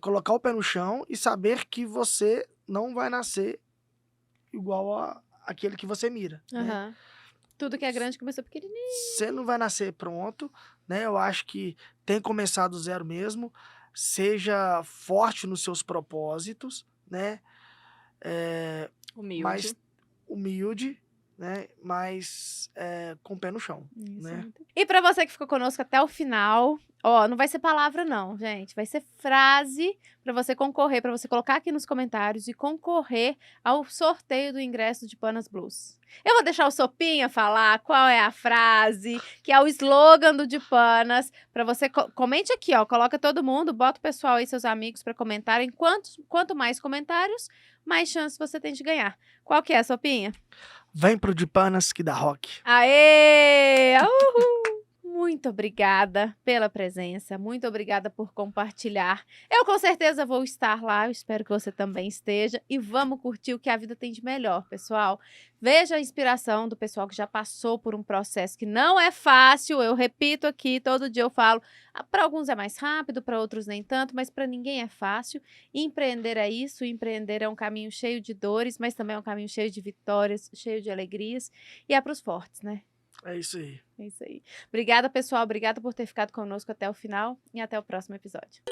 colocar o pé no chão e saber que você não vai nascer igual aquele que você mira, né? Tudo que é grande começou pequenininho. Você não vai nascer pronto, né? Eu acho que tem que começar do zero mesmo. Seja forte nos seus propósitos, né? Mais humilde, né? Mas com o pé no chão, né? E para você que ficou conosco até o final, ó, não vai ser palavra não, gente. Vai ser frase para você concorrer, para você colocar aqui nos comentários e concorrer ao sorteio do ingresso de Panas Blues. Eu vou deixar o Sopinha falar qual é a frase, que é o slogan do de Panas, para você comente aqui, ó, coloca todo mundo, bota o pessoal aí, seus amigos para comentarem. Quanto mais comentários, mais chance você tem de ganhar. Qual que é, Sopinha? Vem pro de Panas que dá rock. Aê! Uhul! Muito muito obrigada pela presença, muito obrigada por compartilhar. Eu com certeza vou estar lá, eu espero que você também esteja e vamos curtir o que a vida tem de melhor, pessoal. Veja a inspiração do pessoal que já passou por um processo que não é fácil, eu repito aqui, todo dia eu falo, para alguns é mais rápido, para outros nem tanto, mas para ninguém é fácil. Empreender é isso, empreender é um caminho cheio de dores, mas também é um caminho cheio de vitórias, cheio de alegrias e é para os fortes, né? É isso aí. É isso aí. Obrigada, pessoal. Obrigada por ter ficado conosco até o final e até o próximo episódio.